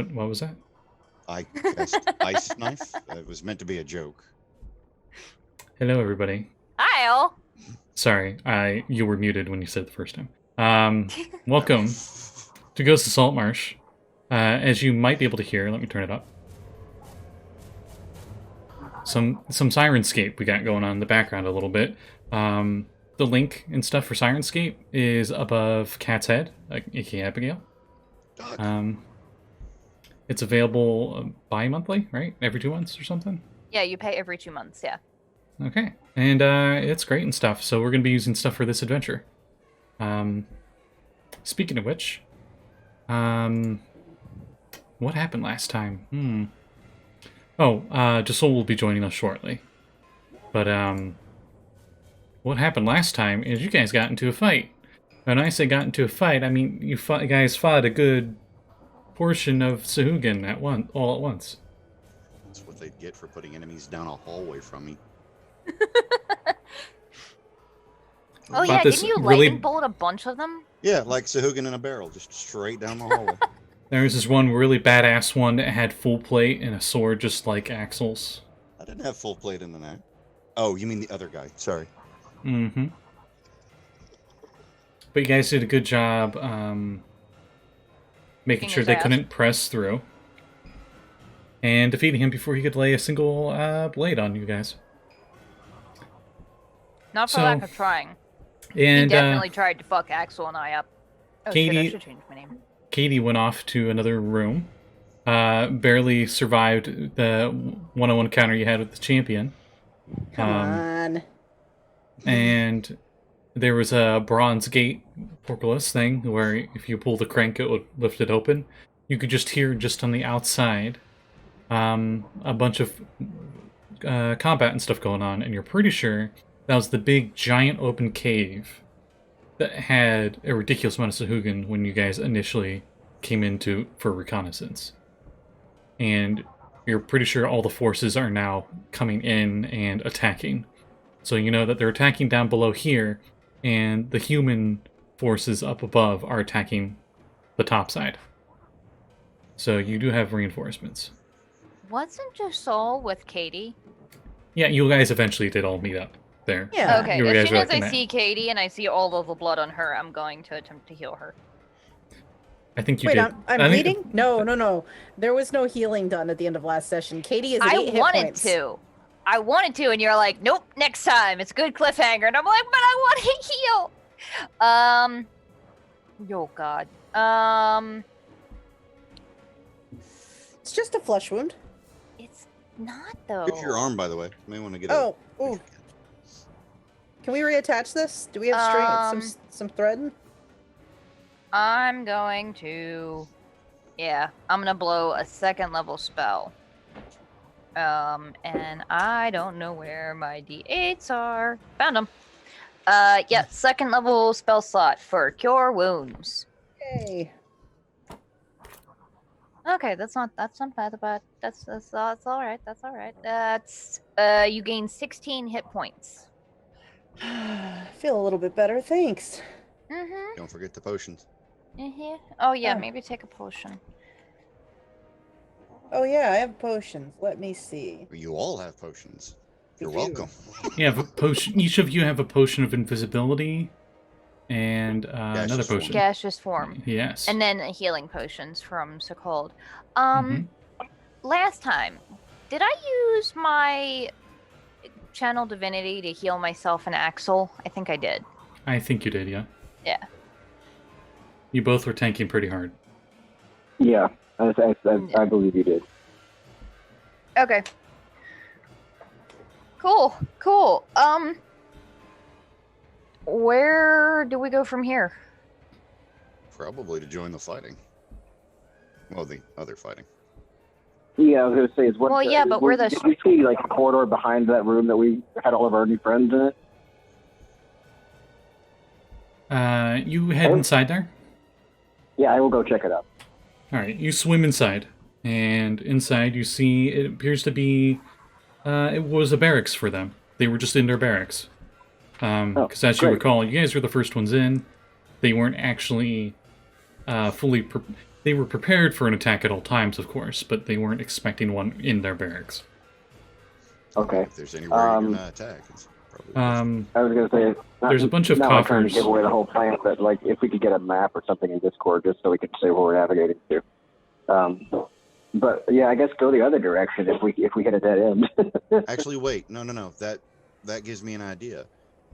What was that? I cast Ice Knife. It was meant to be a joke. Hello, everybody. Hi, all. Sorry, you were muted when you said it the first time. Welcome to Ghost of Saltmarsh. As you might be able to hear, let me turn it up. Some Sirenscape we got going on in the background a little bit. The link and stuff for Sirenscape is above Cat's Head, aka Abigail. It's available bi-monthly, right? Every 2 months or something? Yeah, you pay every 2 months, yeah. Okay. And it's great and stuff, so we're going to be using stuff for this adventure. Speaking of which, what happened last time? Josul will be joining us shortly. But, what happened last time is you guys got into a fight. When I say got into a fight, I mean you guys fought a good portion of Sahuagin all at once. That's what they get for putting enemies down a hallway from me. Oh yeah, didn't you lightning bolt a bunch of them? Yeah, like Sahuagin in a barrel, just straight down the hallway. There was this one really badass one that had full plate and a sword just like Axel's. I didn't have full plate in the night. Oh, you mean the other guy. Sorry. Mm-hmm. But you guys did a good job making sure they couldn't press through. And defeating him before he could lay a single blade on you guys. Not for lack of trying. And he definitely tried to fuck Axel and I up. Oh shit, I should change my name. Kade went off to another room. Barely survived the one-on-one encounter you had with the champion. Come on. And there was a bronze gate portcullis thing where if you pull the crank, it would lift it open. You could just hear just on the outside a bunch of combat and stuff going on, and you're pretty sure that was the big, giant open cave that had a ridiculous amount of Sahuagin when you guys initially came into for reconnaissance. And you're pretty sure all the forces are now coming in and attacking. So you know that they're attacking down below here, and the human forces up above are attacking the top side. So you do have reinforcements. Wasn't Josul with Kade? Yeah, you guys eventually did all meet up there. Yeah. Okay, as soon as I see Kade and I see all of the blood on her, I'm going to attempt to heal her. I think you did. I'm bleeding? No. There was no healing done at the end of last session. Kade is at 8 hit points. I wanted to, and you're like, nope, next time. It's a good cliffhanger. And I'm like, but I want to heal. Oh, God. It's just a flesh wound. It's not, though. Here's your arm, by the way. You may want to get ooh. Can we reattach this? Do we have string, some thread? I'm going to... Yeah, I'm going to blow a 2nd level spell. And I don't know where my D8s are. Found them. Yeah, 2nd level spell slot for Cure Wounds. Yay. Okay, that's not bad, but that's all right. That's all right. That's you gain 16 hit points. I feel a little bit better, thanks. Mm-hmm. Don't forget the potions. Mm-hmm. Oh yeah, maybe take a potion. Oh yeah, I have potions. Let me see. You all have potions. You're welcome. You have a potion. Each of you have a potion of invisibility, and another potion. Gaseous form. Yes. And then healing potions from Sekald. Last time, did I use my channel divinity to heal myself and Axel? I think I did. I think you did, yeah. Yeah. You both were tanking pretty hard. Yeah. I believe you did. Okay. Cool. Where do we go from here? Probably to join the fighting. Well, the other fighting. Yeah, I was gonna say is what. Well, yeah, but we're the. Did you see like a corridor behind that room that we had all of our new friends in it? You head inside there? Yeah, I will go check it out. Alright, you swim inside. And inside you see it appears to be... it was a barracks for them. They were just in their barracks. Because as you recall, you guys were the first ones in. They weren't actually fully... They were prepared for an attack at all times, of course, but they weren't expecting one in their barracks. Okay. If there's anywhere you're going to attack, it's probably I was gonna say There's a bunch of not like trying to coffers. give away the whole plan, but like if we could get a map or something in Discord just so we could say where we're navigating to. But yeah, I guess go the other direction if we hit a dead end. Actually, wait. No. That gives me an idea.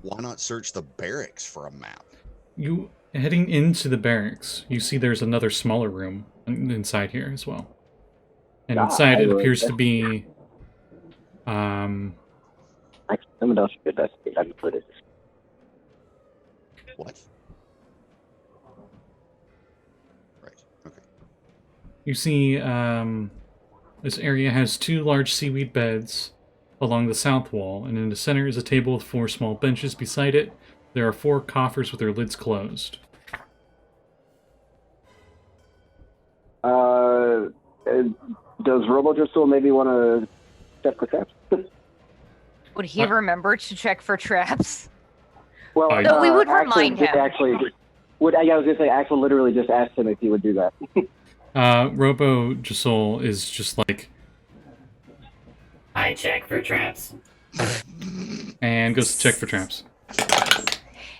Why not search the barracks for a map? You heading into the barracks, you see there's another smaller room inside here as well. And inside it appears to be Someone else should that. I can put it. What? Right. Okay. you see this area has 2 large seaweed beds along the south wall, and in the center is a table with 4 small benches beside it. There are 4 coffers with their lids closed. Does Josul maybe want to check for traps? Would he remember to check for traps? Well, No, we would Axel remind just him. Actually, I was gonna say Axel literally just asked him if he would do that. Josul is just like, I check for traps. and goes to check for traps.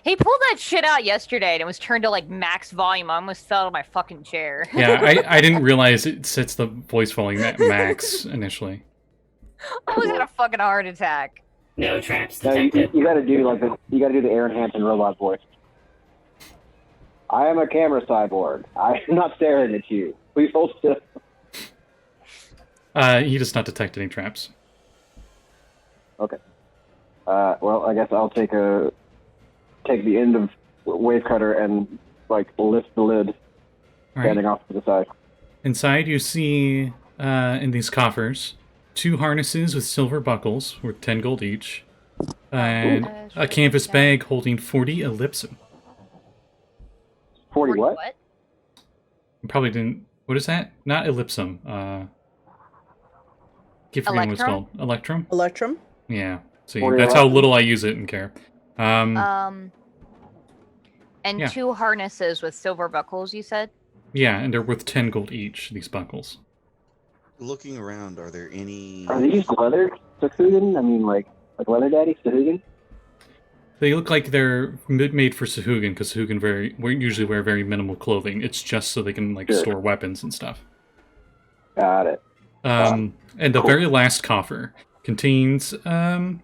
He pulled that shit out yesterday and it was turned to like max volume. I almost fell out of my fucking chair. Yeah, I didn't realize it sets the voice volume at max initially. I almost had a fucking heart attack. No traps No, detected. you got to do like the Aaron Hansen robot voice. I am a camera cyborg. I'm not staring at you. Please hold still. He does not detect any traps. Okay. Well, I guess I'll take the end of wave cutter and like lift the lid, All right. standing off to the side. Inside, you see in these coffers 2 harnesses with silver buckles worth 10 gold each, and a canvas bag holding 40 ellipsum. 40 what? You probably didn't. What is that? Not ellipsum. Keep forgetting what it's called. Electrum? Electrum. Yeah. See, 40 that's how electrum? little I use it and care. And Yeah. 2 harnesses with silver buckles, you said? Yeah, and they're worth 10 gold each, these buckles. Looking around, are there any... Are these leather Sahuagin? I mean, like leather daddy Sahuagin? They look like they're made for Sahuagin, because Sahuagin usually wear very minimal clothing. It's just so they can Sure. store weapons and stuff. Got it. And the Cool. very last coffer contains a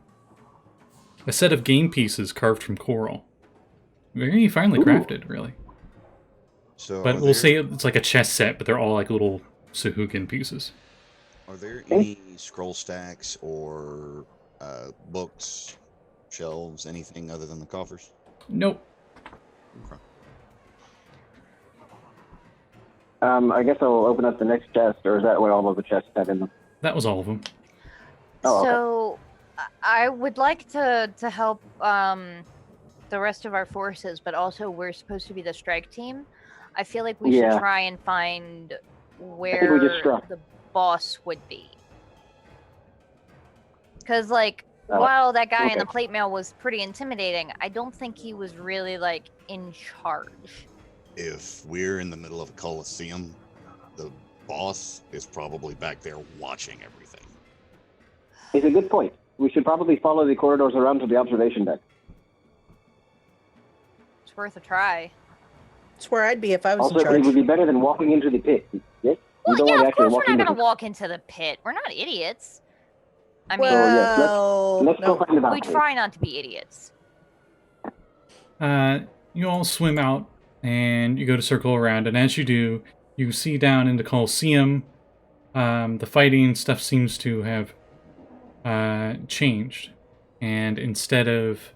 set of game pieces carved from coral. Very finely Ooh. crafted, really. So But are we'll there- say it's like a chess set, but they're all like little Sahuagin pieces. Are there any scroll stacks or books, shelves, anything other than the coffers? Nope. Okay. I guess I'll open up the next chest, or is that what all of the chests have in them? That was all of them. Oh, okay. So, I would like to help the rest of our forces, but also we're supposed to be the strike team. I feel like we Yeah. should try and find think we where just struck. the boss would be. Because, like, Oh, while that guy in the okay. plate mail was pretty intimidating, I don't think he was really, like, in charge. If we're in the middle of a coliseum, the boss is probably back there watching everything. It's a good point. We should probably follow the corridors around to the observation deck. It's worth a try. It's where I'd be if I was Also, in it charge. would be better than walking into the pit. Yes? Well, don't yeah, want to of actually course walk we're not into going to the- walk into the pit. We're not idiots. I mean, Well, yes, Well, Let's go no. find the we balcony. try not to be idiots. You all swim out, and you go to circle around, and as you do, you see down in the Colosseum, the fighting stuff seems to have changed. And instead of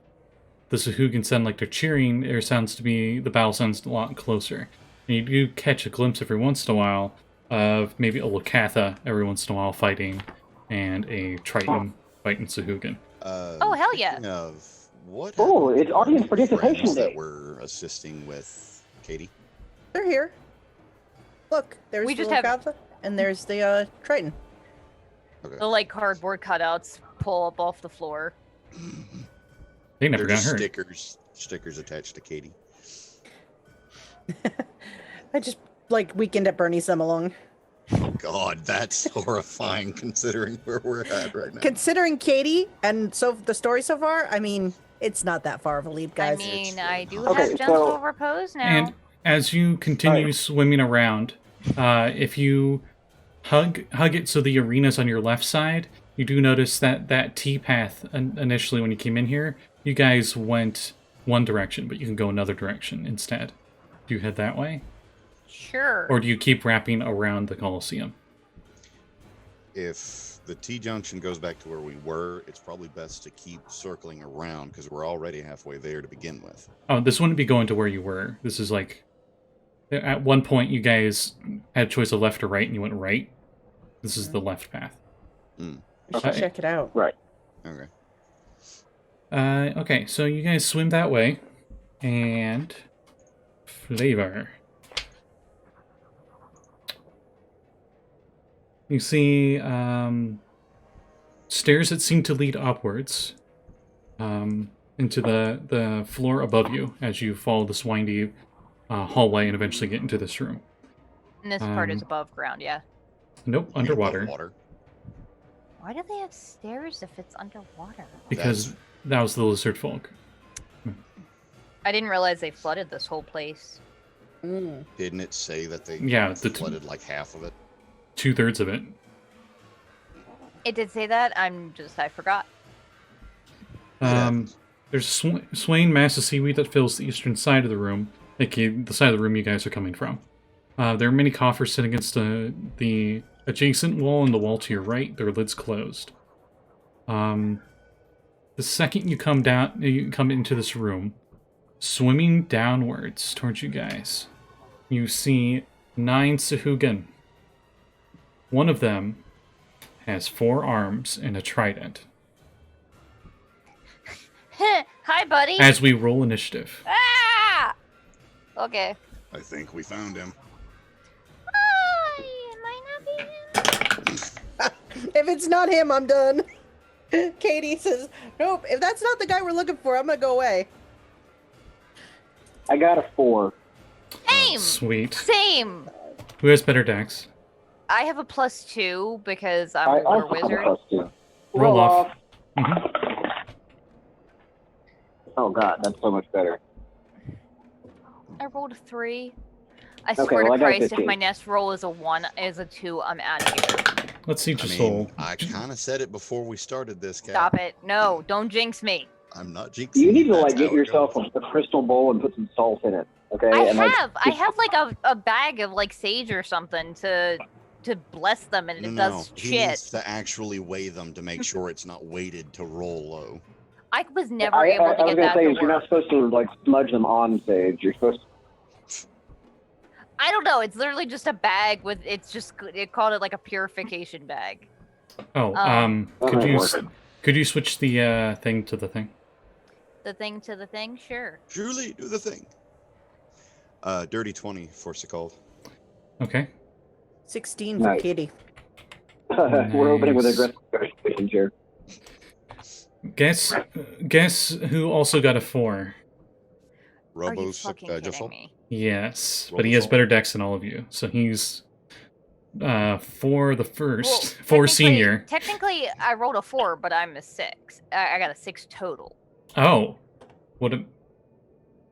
the Sahuagin sound like they're cheering, there sounds to be, the battle sounds a lot closer. And you do catch a glimpse every once in a while of maybe a Lakatha every once in a while fighting, and a Triton fighting Sahuagin. Oh, hell yeah. Speaking of, what Oh, happened it's to audience our participation friends day. that were assisting with Katie? They're here. Look, there's We the just have- Lakatha, and there's the Triton. Okay. The, like, cardboard cutouts pull up off the floor. They never They're got just hurt. stickers attached to Katie. I just like Weekend at Bernie's them along. Oh God, that's horrifying considering where we're at right now. Considering Katie and the story so far, I mean, it's not that far of a leap, guys. I mean, I do Okay, have gentle so- repose now. And as you continue swimming around, if you hug it so the arena's on your left side, you do notice that T path initially when you came in here, you guys went one direction, but you can go another direction instead. Do you head that way? Sure. Or do you keep wrapping around the Colosseum? If the T-junction goes back to where we were, it's probably best to keep circling around because we're already halfway there to begin with. Oh, this wouldn't be going to where you were. This is like... At one point, you guys had a choice of left or right, and you went right. This is the left path. Mm. We should check it out. Right. Okay. Okay, so you guys swim that way. And... Flavor. You see stairs that seem to lead upwards into the floor above you as you follow this windy hallway and eventually get into this room. And this part is above ground, yeah. Nope, underwater. Underwater. Why do they have stairs if it's underwater? Because that was the lizard folk. I didn't realize they flooded this whole place. Mm. Didn't it say that they flooded like half of it? 2/3 of it. It did say that. I forgot. There's a swaying mass of seaweed that fills the eastern side of the room, aka the side of the room you guys are coming from. There are many coffers sitting against the adjacent wall and the wall to your right. Their lids closed. The second you come into this room, swimming downwards towards you guys, you see 9 Sahuagin. One of them has 4 arms and a trident. Hi, buddy. As we roll initiative. Ah! Okay. I think we found him. Hi! It might not be him. If it's not him, I'm done. Katie says, nope, if that's not the guy we're looking for, I'm gonna go away. I got a 4. Same. Sweet. Same. Who has better dex? I have a +2 because I'm I a water also have a wizard. +2. Roll off. Mhm. Oh God, that's so much better. I rolled a 3. I Okay, swear well, I to got Christ, if 15. my next roll is a 2, I'm out of here. Let's see I Josul. mean, I kind of said it before we started this, guy. Stop it. No, don't jinx me. I'm not jinxing. You need to That's like get how it yourself goes. a crystal bowl and put some salt in it. Okay. I and, like, have like a bag of like sage or something to bless them and it No, does he shit. needs to actually weigh them to make sure it's not weighted to roll low. I was never I able to was get gonna that say to is you're work. not supposed to like smudge them on sage. You're supposed to. I don't know. It's literally just a bag with. It called it like a purification bag. Oh, that could might you work. could you switch the thing to the thing? The thing to the thing, sure. Julie, do the thing. Dirty 20 for Sekald. Okay. 16 for Nice. Katie. We're opening with Nice. aggressive negotiations here. Guess who also got a 4? Are you Robo fucking kidding Josul. me? Yes, Roll but he the has salt. better dex than all of you, so he's 4 the first, Well, 4 technically- senior. Technically, I rolled a 4, but I'm a 6. I got a 6 total. Oh, what?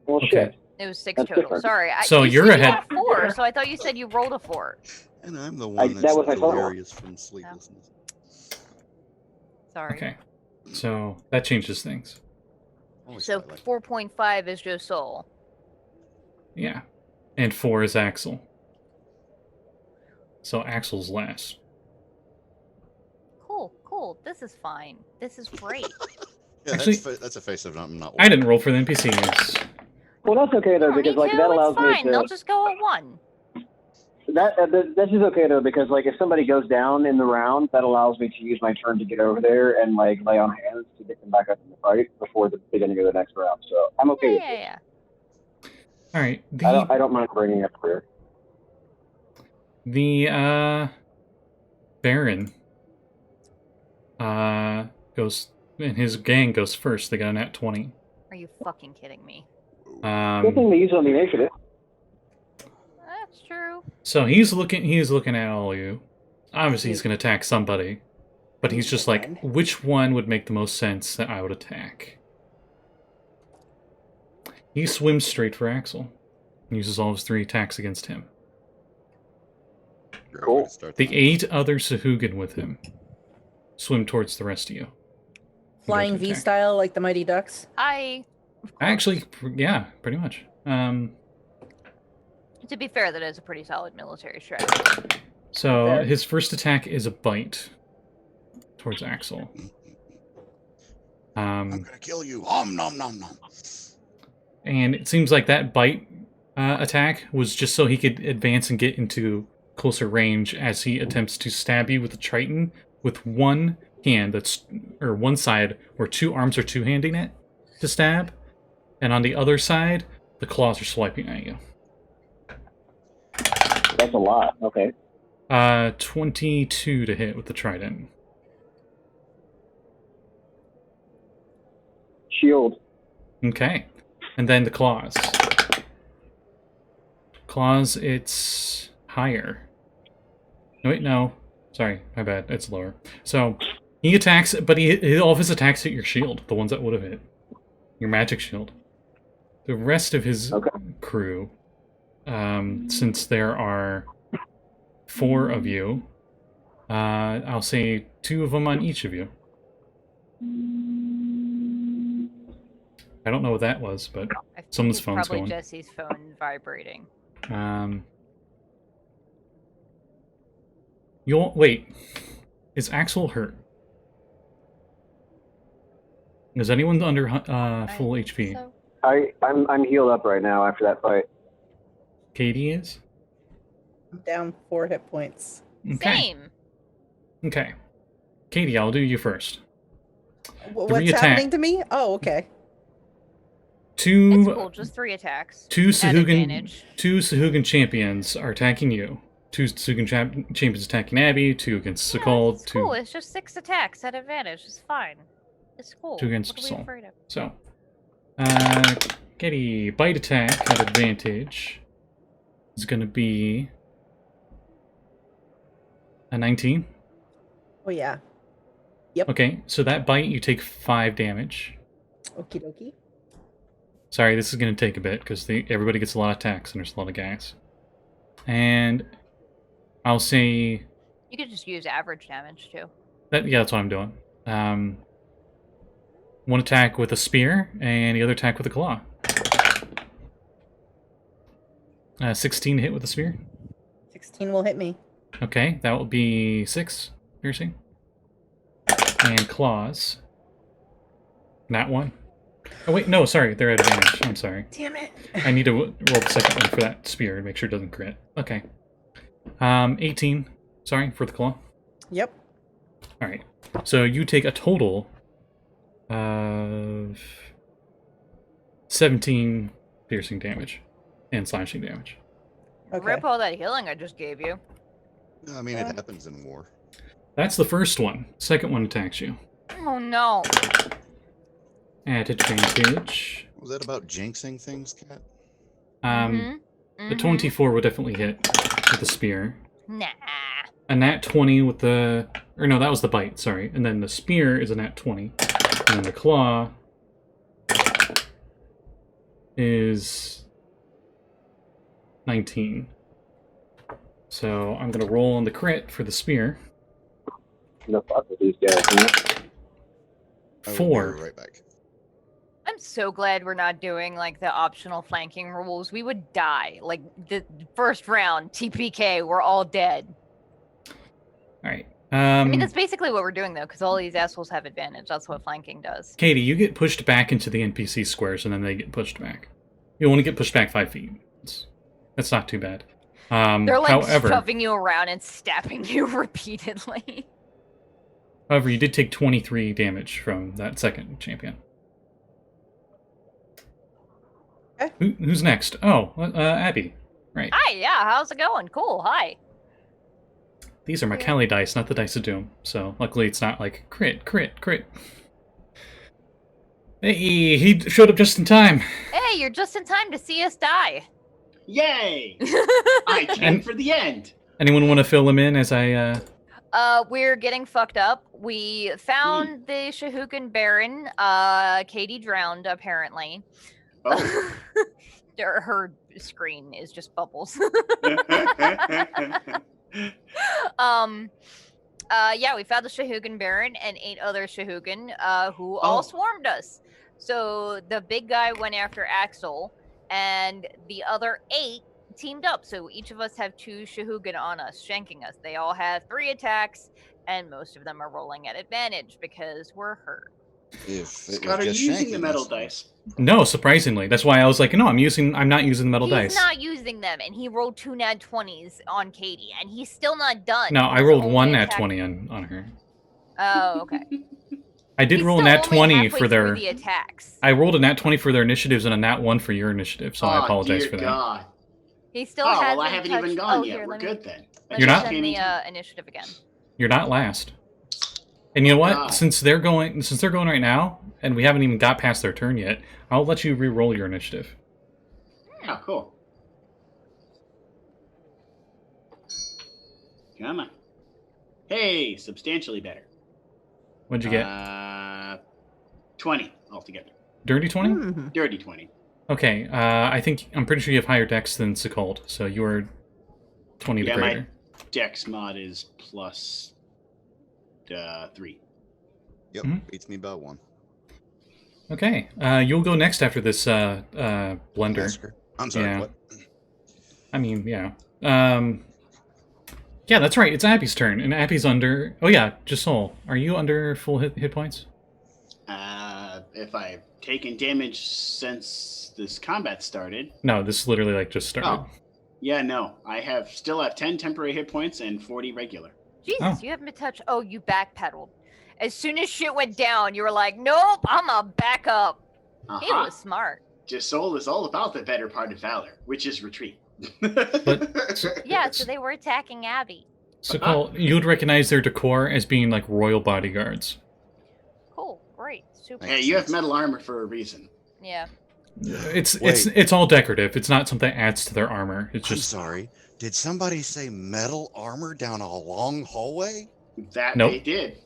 Well, Okay. shit. It was 6 That's total. different. Sorry. So you you're said you ahead. got a 4, so I thought you said you rolled a 4. And I'm the I- one that that's was my total. delirious from sleeplessness. Sorry. Okay, so that changes things. Holy So shit, I like- 4.5 is Josul. Yeah, and 4 is Axel. So Axel's last. Cool. This is fine. This is great. Yeah, Actually- that's a face of I'm not. I didn't roll for the NPCs. Well, that's okay though No, me because like too, that allows it's fine. me They'll to. just go at 1. That's just okay though because like if somebody goes down in the round, that allows me to use my turn to get over there and like lay on hands to get them back up in the fight before the beginning of the next round. So I'm okay. with it. Yeah. All right, I don't mind bringing up career. the Baron goes, and his gang goes first. They got a nat 20. Are you fucking kidding me? Good thing they use it on the initiative. That's true. So he's looking at all of you. Obviously, he's going to attack somebody, but he's just like, which one would make the most sense that I would attack? He swims straight for Axel. Uses all his 3 attacks against him. Cool. The 8 other Sahuagin with him swim towards the rest of you. Flying V style like the Mighty Ducks. Hi. Actually, yeah, pretty much. To be fair, that is a pretty solid military strategy. So Fair. his first attack is a bite towards Axel. I'm gonna kill you. Nom nom nom. And it seems like that bite attack was just so he could advance and get into closer range as he attempts to stab you with the Triton with one hand or one side where 2 arms are two-handing it to stab, and on the other side, the claws are swiping at you. That's a lot. Okay. 22 to hit with the Trident. Shield. Okay. And then the claws. Claws, it's higher. No, wait, no. Sorry, my bad. It's lower. So, he attacks, but all of his attacks hit your shield. The ones that would have hit. Your magic shield. The rest of his crew, since there are 4 of you, I'll say 2 of them on each of you. I don't know what that was, but someone's phone's probably going. Jesse's phone vibrating. You'll wait. Is Axel hurt? Is anyone under full HP? So. I'm healed up right now after that fight. Kade is? Down 4 hit points. Okay. Same. Okay. Kade, I'll do you first. What's happening to me? Oh, okay. It's 2 cool, just 3 attacks. 2 At Sahuagin advantage. 2 Sahuagin champions are attacking you. 2 Sahuagin champions attacking Abby, 2 against Sekald, It's 2 cool, it's just 6 attacks at advantage. It's fine. It's cool. 2 against What are we Soul. afraid of? So, Kade, bite attack at advantage is going to be a 19. Oh, yeah. Yep. Okay, so that bite, you take 5 damage. Okie dokie. Sorry, this is going to take a bit, because everybody gets a lot of attacks, and there's a lot of guys. And I'll say... You could just use average damage, too. Yeah, that's what I'm doing. 1 attack with a spear, and the other attack with a claw. 16 hit with a spear. 16 will hit me. Okay, that will be 6 piercing. And claws. That one. Oh wait, no, sorry, they're at advantage. I'm sorry. Damn it. I need to roll the second one for that spear to make sure it doesn't crit. Okay. 18. Sorry, for the claw. Yep. Alright. So you take a total of 17 piercing damage and slashing damage. Okay. Rip all that healing I just gave you. I mean, it happens in war. That's the first one. Second one attacks you. Oh no. At advantage. Was that about jinxing things, Kat? The 24 would definitely hit with the spear. Nah. A nat 20 with the... Or no, that was the bite, sorry. And then the spear is a nat 20. And then the claw is 19. So I'm going to roll on the crit for the spear. The fuck with these guys, man. I will be 4. right back. I'm so glad we're not doing like the optional flanking rules. We would die. Like the first round, TPK, we're all dead. Alright. I mean, that's basically what we're doing though, because all these assholes have advantage. That's what flanking does. Kade, you get pushed back into the NPC squares, and then they get pushed back. You only get pushed back 5 feet. That's not too bad. They're like however, shoving you around and stabbing you repeatedly. However, you did take 23 damage from that second champion. Who's next? Oh, Abby. Right. Hi, yeah, how's it going? Cool, hi. These are my Kelly dice, not the Dice of Doom. So, luckily it's not like crit, crit, crit. Hey, he showed up just in time. Hey, you're just in time to see us die. Yay! I came for the end. Anyone want to fill him in as I? We're getting fucked up. We found the Sahuagin Baron. Kade drowned apparently. Oh. Her screen is just bubbles. Yeah, we found the Sahuagin Baron and 8 other Sahuagin who all swarmed us. So the big guy went after Axel, and the other 8 teamed up. So each of us have 2 Sahuagin on us, shanking us. They all have 3 attacks, and most of them are rolling at advantage because we're hurt. Scott, are you using the metal dice? No, surprisingly. That's why I was like, no, I'm not using the metal He's dice. He's not using them, and he rolled 2 nat 20s on Kade, and he's still not done. No, I rolled 1 nat 20 on her. Oh, okay. I did roll a nat 20 for their the attacks. I rolled a nat 20 for their initiatives and a nat 1 for your initiative, so I apologize for that. God. He still hasn't I haven't even gone yet. We're good then. You're not send the initiative again. You're not last. And you know what? Since they're going right now, and we haven't even got past their turn yet, I'll let you re-roll your initiative. Oh, cool. Come on. Hey, substantially better. What'd you get? 20 altogether. Dirty 20? Mm-hmm. Dirty 20. Okay, I'm pretty sure you have higher dex than Sekald, so you are 20 to greater. My dex mod is plus 3. Yep, beats me by 1. Okay, you'll go next after this blender. Oscar. I'm sorry, what? I mean, yeah. Yeah, that's right, it's Abby's turn, and Abby's under... Oh yeah, Josul, are you under full hit points? If I've taken damage since this combat started... No, this literally, like, just started. Oh. Yeah, no. I still have 10 temporary hit points and 40 regular. Jesus, you haven't been touched. Oh, you backpedaled. As soon as shit went down, you were like, nope, I'm a back up. He was smart. Josul is all about the better part of valor, which is retreat. Yeah, so they were attacking Abby. Sekald, you would recognize their decor as being like royal bodyguards. Cool, great, super. Hey, you have metal armor for a reason. Yeah. It's all decorative. It's not something that adds to their armor. It's just... I'm sorry. Did somebody say metal armor down a long hallway? That nope. They did.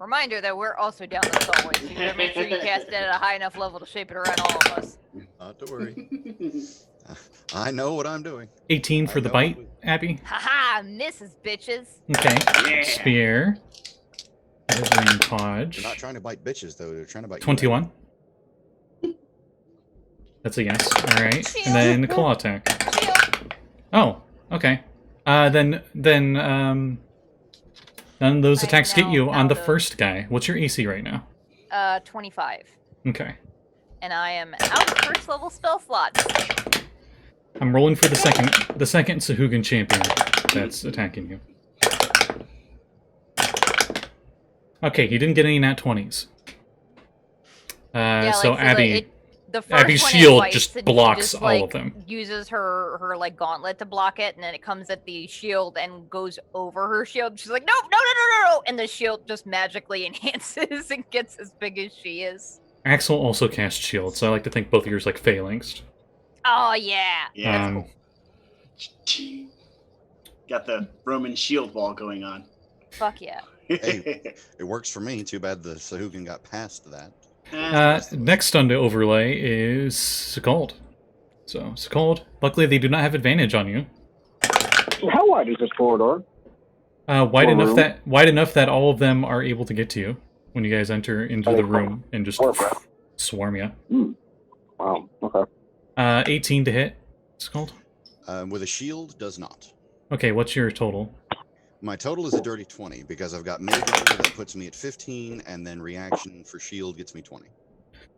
Reminder that we're also down this hallway, so you gotta make sure you cast it at a high enough level to shape it around all of us. Not to worry. I know what I'm doing. 18 for the bite, Abby. Haha, misses, bitches. Okay. Yeah. Spear. Delivering Podge. They're not trying to bite bitches, though. They're trying to bite 21. That's a yes. All right. And then the claw attack. Oh, okay. Then none of those attacks get you on the first guy. What's your AC right now? 25. Okay. And I am out of first level spell slots. I'm rolling for the second Sahuagin champion that's attacking you. Okay, he didn't get any nat 20s. So Abby... The first Abby's one shield it just just blocks like, all of them. Uses her like gauntlet to block it, and then it comes at the shield and goes over her shield. She's like, no, and the shield just magically enhances and gets as big as she is. Axel also casts shield, so I like to think both of yours like phalanxed. Oh yeah. Yeah. Got the Roman shield wall going on. Fuck yeah. Hey, it works for me. Too bad the Sahuagin got past that. Next on the overlay is Sekald. So, Sekald, luckily they do not have advantage on you. How wide is this corridor? Wide enough that all of them are able to get to you when you guys enter into the room and just swarm you. Wow, okay. 18 to hit, Sekald. With a shield, does not. Okay, what's your total? My total is a dirty 20 because I've got melee that puts me at 15, and then reaction for shield gets me 20.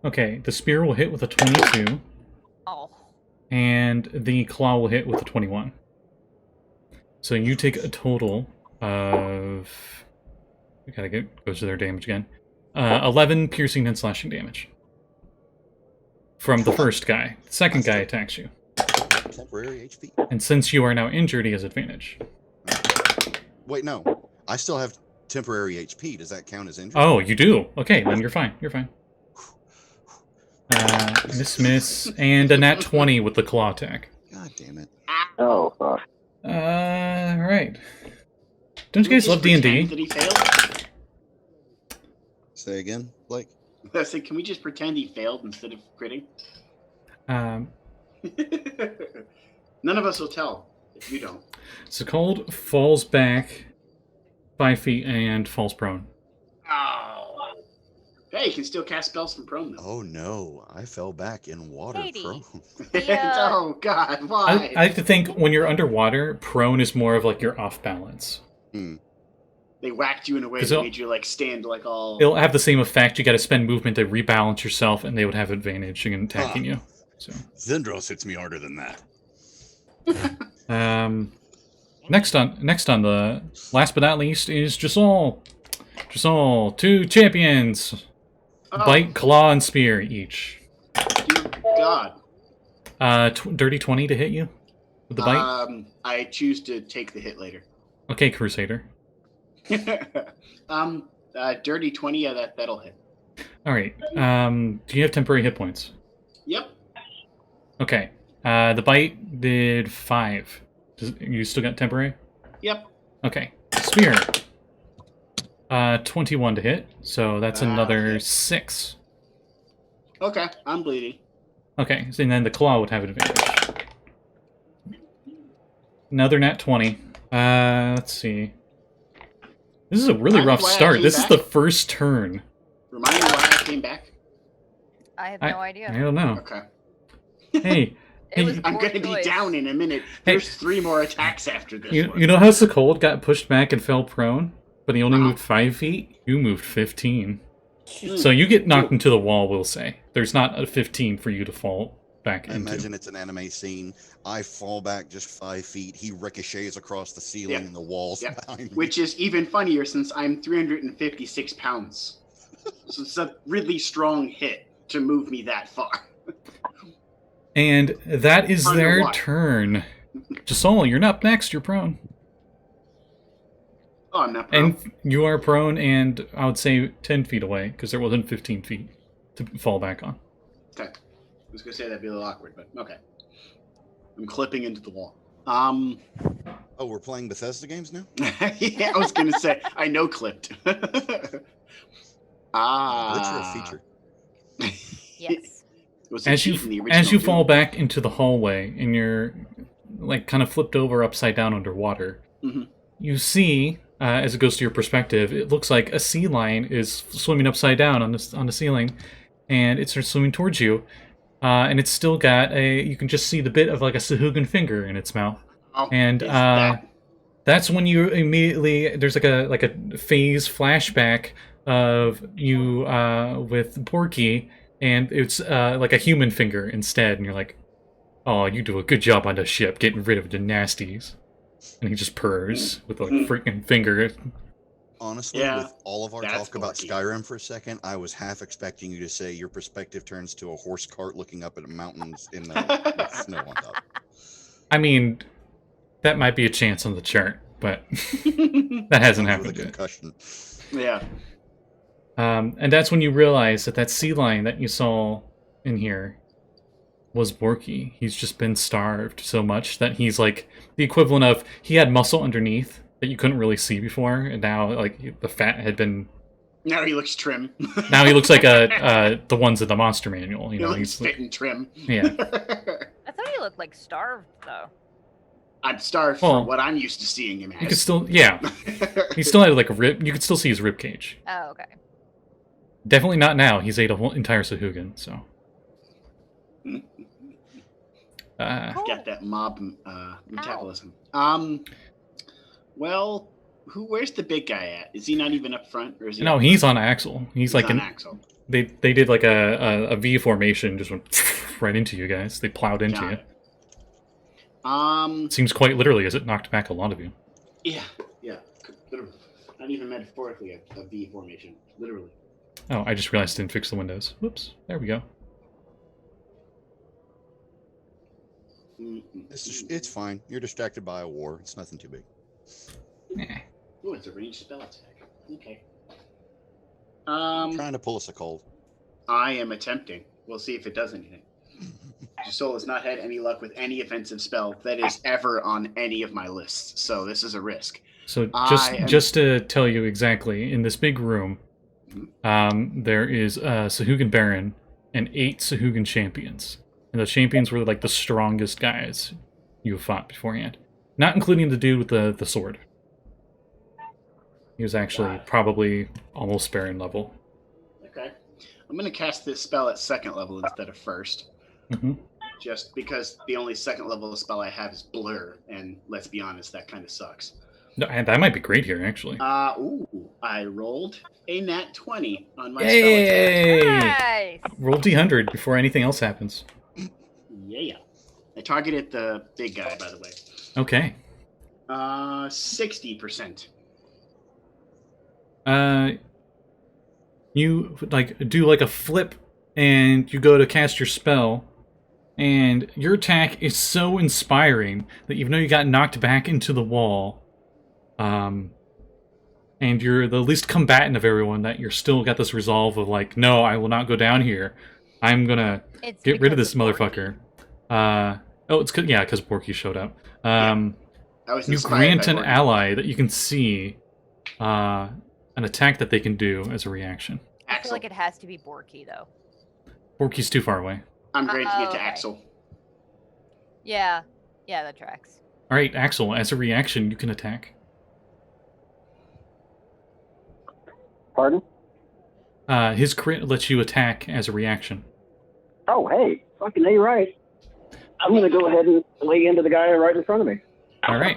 Okay, the spear will hit with a 22. Oh. And the claw will hit with a 21. So you take a total of... We gotta go to their damage again. 11 piercing and slashing damage. From the first guy. The second guy attacks you. Temporary HP. And since you are now injured, he has advantage. Wait, no. I still have temporary HP. Does that count as injury? Oh, you do? Okay, then you're fine. You're fine. Miss, and a nat 20 with the claw attack. God damn it. Oh, fuck. Alright. Don't you Can we guys just love pretend D&D? that he failed? Say again, Blake? I said, can we just pretend he failed instead of critting? None of us will tell if you don't. Sekald falls back 5 feet and falls prone. Oh. Hey, you can still cast spells from prone, though. Oh no, I fell back in water Katie. prone. Yeah. Oh, God, why? I have to think when you're underwater, prone is more of like you're off balance. They whacked you in a way 'Cause that it'll- made you, like, stand, like, all... It'll have the same effect. You got to spend movement to rebalance yourself, and they would have advantage in attacking you. So, Zendros hits me harder than that. next on the last but not least is Josul. Josul, 2 champions, Oh, bite, claw, and spear each. dear God. Dirty 20 to hit you with the bite. I choose to take the hit later. Okay, Crusader. Dirty 20, yeah, that'll hit. All right. Do you have temporary hit points? Yep. Okay. The bite did 5. You still got temporary? Yep. Okay. Spear. 21 to hit, so that's another okay. 6. Okay, I'm bleeding. Okay, so then the claw would have advantage. Another nat 20. Let's see. This is a really Remind me rough why I start. came This is back? the first turn. Remind me why I came back. I have no idea. I don't know. Okay. Hey, It was I'm poor gonna be choice. down in a minute. Hey. There's 3 more attacks after this one. you know how Sekald got pushed back and fell prone, but he only Uh-huh. moved 5 feet? You moved 15. Mm. So you get knocked into the wall, we'll say. There's not a 15 for you to fall back I into. imagine it's an anime scene. I fall back just 5 feet. He ricochets across the ceiling Yeah. and the walls Yeah. behind me. Which is even funnier since I'm 356 pounds. So it's a really strong hit to move me that far. And that is their Underwater. turn. Josul, you're not next. You're prone. Oh, I'm not prone. And you are prone, and I would say 10 feet away, because there wasn't 15 feet to fall back on. Okay. I was gonna say that'd be a little awkward, but okay. I'm clipping into the wall. Oh, we're playing Bethesda games now? Yeah, I was gonna say I know clipped. Glitch or a feature? Yes. It was a As cheat in the you original fall Doom. back into the hallway, and you're like kind of flipped over upside down underwater, Mhm. you see, as it goes to your perspective, it looks like a sea lion is swimming upside down on the ceiling, and it starts swimming towards you. And it's still got you can just see the bit of like a Sahuagin finger in its mouth. Oh, And is that- that's when you immediately, there's like a phase flashback of you with Porky, and it's like a human finger instead, and you're like, oh, you do a good job on the ship getting rid of the nasties. And he just purrs with a freaking finger. Honestly, Yeah, with all of our that's talk about dorky. Skyrim for a second, I was half expecting you to say your perspective turns to a horse cart looking up at mountains in the with snow on top. I mean, that might be a chance on the chart, but that hasn't Comes with happened a yet. concussion. Yeah. And that's when you realize that sea lion that you saw in here was Borky. He's just been starved so much that he's like the equivalent of, he had muscle underneath that you couldn't really see before, and now like the fat had been. Now he looks trim. Now he looks like the ones in the monster manual. You He know, looks he's fit and trim. yeah. I thought he looked like starved though. I'm starved Well, for what I'm used to seeing him as. You could still he still had like a rib. You could still see his rib cage. Oh, okay. Definitely not now. He's ate a whole entire Sahuagin, so. Got that mob metabolism. Well, where's the big guy at? Is he not even up front, or is he? No, up he's front? on Axel. He's on like an Axel. they did like a V formation, just went right into you guys. They plowed into Got you. it. Seems quite literally as it knocked back a lot of you. Yeah. Literally. Not even metaphorically a V formation. Literally. Oh, I just realized I didn't fix the windows. Whoops. There we go. It's fine. You're distracted by a war. It's nothing too big. Eh. Oh, it's a ranged spell attack. Okay. I'm trying to pull us a cold. I am attempting. We'll see if it does anything. Josul has not had any luck with any offensive spell that is ever on any of my lists, so this is a risk. So just to tell you exactly, in this big room, there is a Sahuagin Baron and 8 Sahuagin champions. And the champions were like the strongest guys you have fought beforehand. Not including the dude with the sword. He was actually probably almost Baron level. Okay. I'm going to cast this spell at 2nd level instead of 1st. Mm-hmm. Just because the only 2nd level spell I have is Blur, and let's be honest, that kind of sucks. No, and that might be great here, actually. I rolled a nat 20 on my Yay! spell attack. Nice. Roll D100 before anything else happens. Yeah. I targeted the big guy, by the way. Okay. 60%. You like do like a flip, and you go to cast your spell, and your attack is so inspiring that even though you got knocked back into the wall, and you're the least combatant of everyone, that you're still got this resolve of like, no, I will not go down here. I'm gonna get rid of this motherfucker. It's because Borky showed up. You grant an ally that you can see an attack that they can do as a reaction. I feel like it has to be Borky, though. Borky's too far away. I'm granting it to okay. Axel. Yeah, that tracks. All right, Axel, as a reaction, you can attack. Pardon? His crit lets you attack as a reaction. Oh, hey, fucking A, right. I'm gonna go ahead and lay into the guy right in front of me. All right.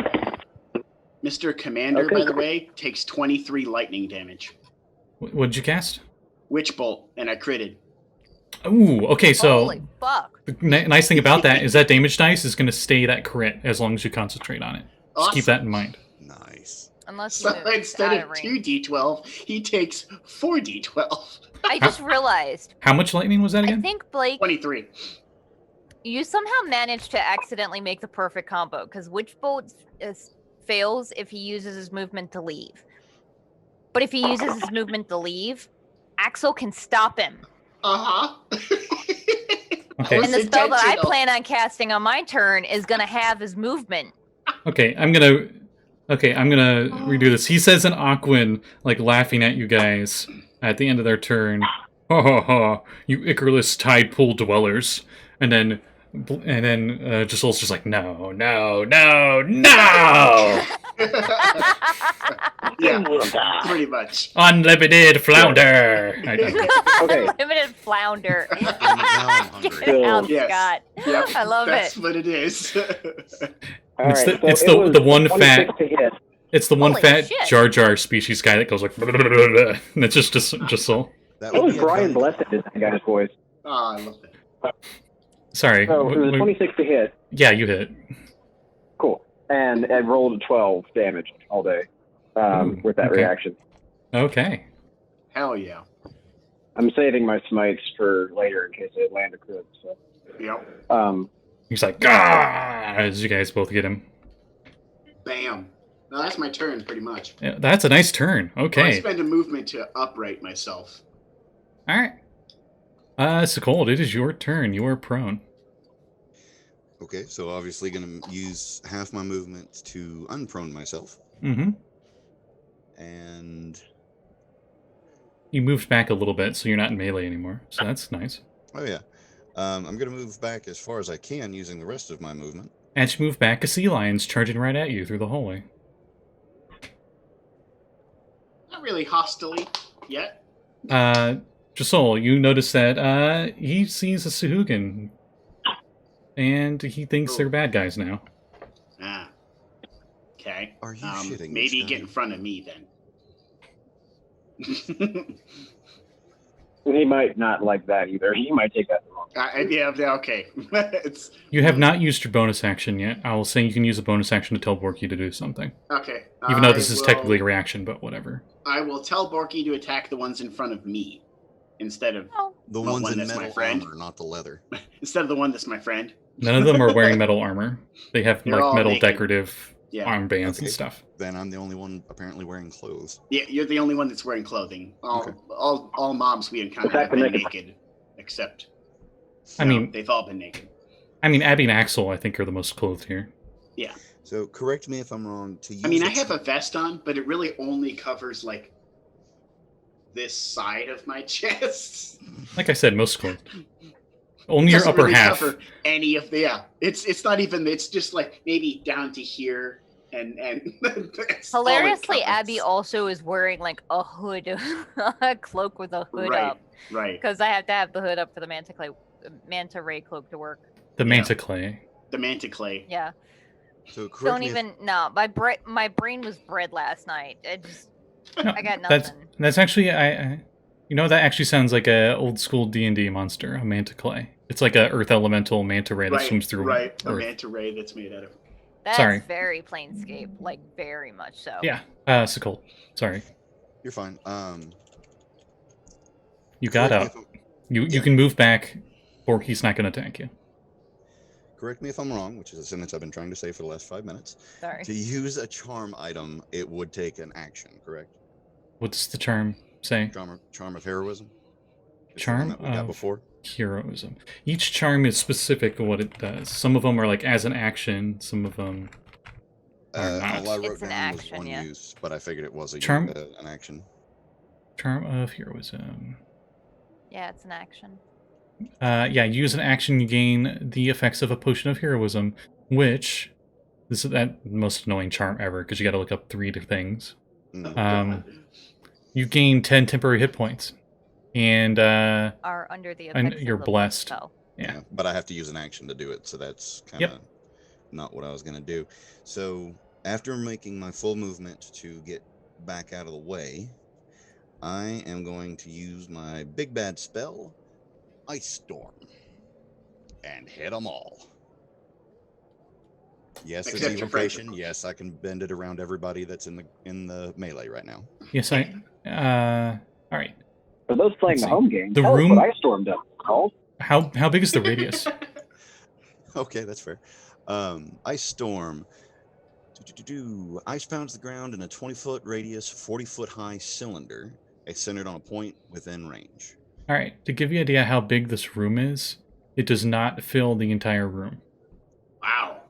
Mr. Commander, Okay. by the way, takes 23 lightning damage. What did you cast? Witch Bolt, and I critted. Ooh, okay, so Holy fuck. the nice thing about that is that damage dice is going to stay that crit as long as you concentrate on it. Just keep that in mind. Nice. Unless So you move instead out of range. 2d12, he takes 4d12. I just realized. How much lightning was that I again? think, Blake, 23. you somehow managed to accidentally make the perfect combo, because Witch Bolt fails if he uses his movement to leave. But if he uses his movement to leave, Axel can stop him. Uh-huh. Okay. And the spell that I intentional. plan on casting on my turn is going to have his movement. Okay, I'm gonna redo this. He says in Aquan, like laughing at you guys at the end of their turn. Ha ha ha! You Icarus tide pool dwellers. And then Josul's just like, no. Yeah, pretty much. Unlimited flounder. Okay. Limited flounder. Now I'm hungry. Get it out, Yes. Scott. Yep, I love that's it. what it is. All It's right, the- so it's it the- was the one 26 fat- to hit. It's the one Holy fat shit. Jar Jar species guy that goes like, and it's just Josul. That That would was be a Brian gun. Blessed in that guy's voice. Oh, I love that. Sorry. So it was 26 to hit. Yeah, you hit. Cool. And it rolled 12 damage all day with that okay. reaction. Okay. Hell yeah. I'm saving my smites for later in case they land a crit. So. Yep. He's like, ah! As you guys both get him. Bam. Now that's my turn, pretty much. Yeah, that's a nice turn. I Okay. spend a movement to upright myself. All right. Sekald, it is your turn. You are prone. Okay, so obviously going to use half my movement to unprone myself. Mm-hmm. And, You moved back a little bit, so you're not in melee anymore. So that's nice. oh yeah. I'm going to move back as far as I can using the rest of my movement. As you move back, a sea lion's charging right at you through the hallway. Not really hostily yet. Josul, you notice that he sees a Sahuagin, and he thinks they're bad guys now. Ah. Okay. Are you shitting me, Maybe Scotty? get in front of me then. He might not like that either. He might take that the wrong. Yeah, okay. It's You have not used your bonus action yet. I will say you can use a bonus action to tell Borky to do something. okay. Even though this is technically a reaction, but whatever. I will tell Borky to attack the ones in front of me instead of The Well, ones one in that's my metal friend. armor, not the leather. instead of the one that's my friend. None of them are wearing metal armor. They have They're like all metal naked. decorative Yeah. armbands Okay. and stuff. Then I'm the only one apparently wearing clothes. Yeah, you're the only one that's wearing clothing. Okay. All mobs we encounter Attack have been the naked. naked, except I No, mean, they've all been naked. Abby and Axel, I think, are the most clothed here. Yeah. So correct me if I'm wrong. To use I mean, I have a vest on, but it really only covers like this side of my chest. Like I said, most clothed. Only your Doesn't upper really half. cover any of the. Yeah, it's not even. It's just like maybe down to here, and that's all it Hilariously, covers. Abby also is wearing like a hood, a cloak with a hood Right, up, right. because I have to have the hood up for the manta ray cloak to work. The Yeah. manta clay. The manta clay. Yeah. So correct Don't me if- even. No, my brain was bread last night. No, I got nothing. That's actually that actually sounds like a old school D&D monster, a manta clay. It's like a earth elemental manta ray that swims through right. A earth. manta ray that's made out of. That's Sorry. very Planescape, like very much so. Yeah, Sekald. Sorry, You're fine. you got correct out. me if You yeah. can move back, or he's not going to attack you. Correct me if I'm wrong, which is a sentence I've been trying to say for the last 5 minutes. Sorry. To use a charm item, it would take an action, correct? What's the term say? Charm of heroism? It's the Charm one that we got of- before? Heroism. Each charm is specific to what it does. Some of them are like as an action. Some of them are not. All I wrote It's an down was action, one yeah. use, but I figured it was Charm- an action. Charm of heroism. Yeah, it's an action. Yeah, use an action, you gain the effects of a potion of heroism, which this is that most annoying charm ever because you got to look up 3 things. Mm. You gain 10 temporary hit points, and Are under the And effects you're of the blessed. spell. yeah. But I have to use an action to do it, so that's kind of not what I was going to do. So after making my full movement to get back out of the way, I am going to use my big bad spell, Ice Storm, and hit them all. Yes, it's Except your friends, evocation. Yes, I can bend it around everybody that's in the melee right now. Yes, I. All right. For those playing Let's the see. home game, The tell room- us what Ice Storm does, Carl. How big is the radius? Okay, that's fair. Ice Storm. Ice pounds the ground in a 20-foot radius, 40-foot high cylinder. It's centered on a point within range. All right. To give you an idea how big this room is, it does not fill the entire room. Wow.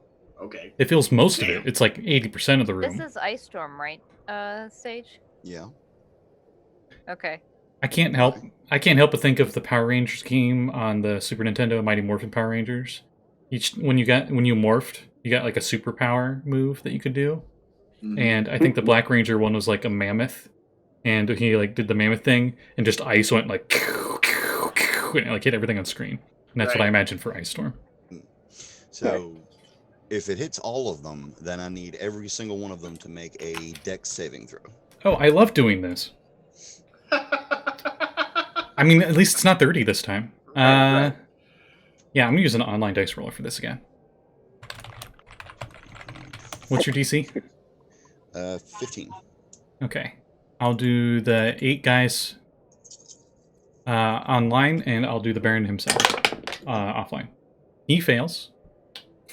Okay. It fills most of Damn. it. It's like 80% of the room. This is Ice Storm, right? Sage. Yeah. Okay. I can't help but think of the Power Rangers game on the Super Nintendo, Mighty Morphin Power Rangers. When you morphed, you got like a superpower move that you could do. Mhm. And I think the Black Ranger one was like a mammoth, and he like did the mammoth thing, and just ice went like, and it, like hit everything on screen. And that's what I Right. imagined for Ice Storm. So if it hits all of them, then I need every single one of them to make a Dex saving throw. Oh, I love doing this. I mean, at least it's not 30 this time. Right. Yeah, I'm gonna use an online dice roller for this again. What's your DC? 15. Okay. I'll do the 8 guys online, and I'll do the Baron himself offline. He fails.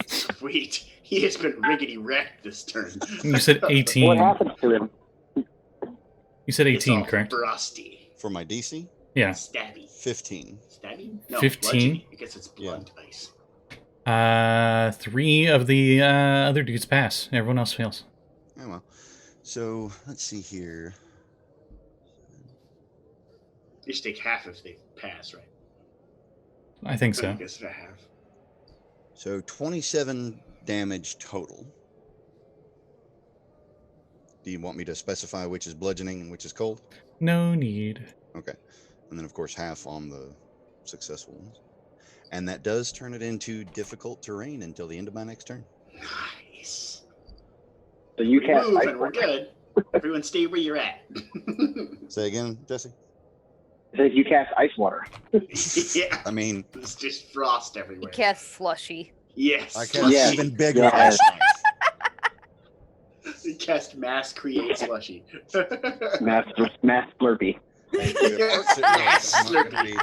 Sweet. He has been riggedy wrecked this turn. You said 18. What happens to him? You said It's 18, all correct? Frosty. For my DC, Yeah. Stabby. 15. Stabby? No, 15? bludgeoning. I guess it's blunt ice. 3 of the other dudes pass. Everyone else fails. Oh well. So let's see here. You should take half if they pass, right? I think I so. guess a half. So 27 damage total. Do you want me to specify which is bludgeoning and which is cold? No need. Okay. And then, of course, half on the successful ones. And that does turn it into difficult terrain until the end of my next turn. Nice. So you can't. Move and we're good. Everyone stay where you're at. Say again, Jesse? Says you cast ice water. Yeah. I mean, There's just frost You everywhere. cast slushy. Yes. I cast Yeah. even bigger Yeah. ice knife. You cast mass create slushy. Mass Slurpee. Thank you. Of course it will. I'm not gonna be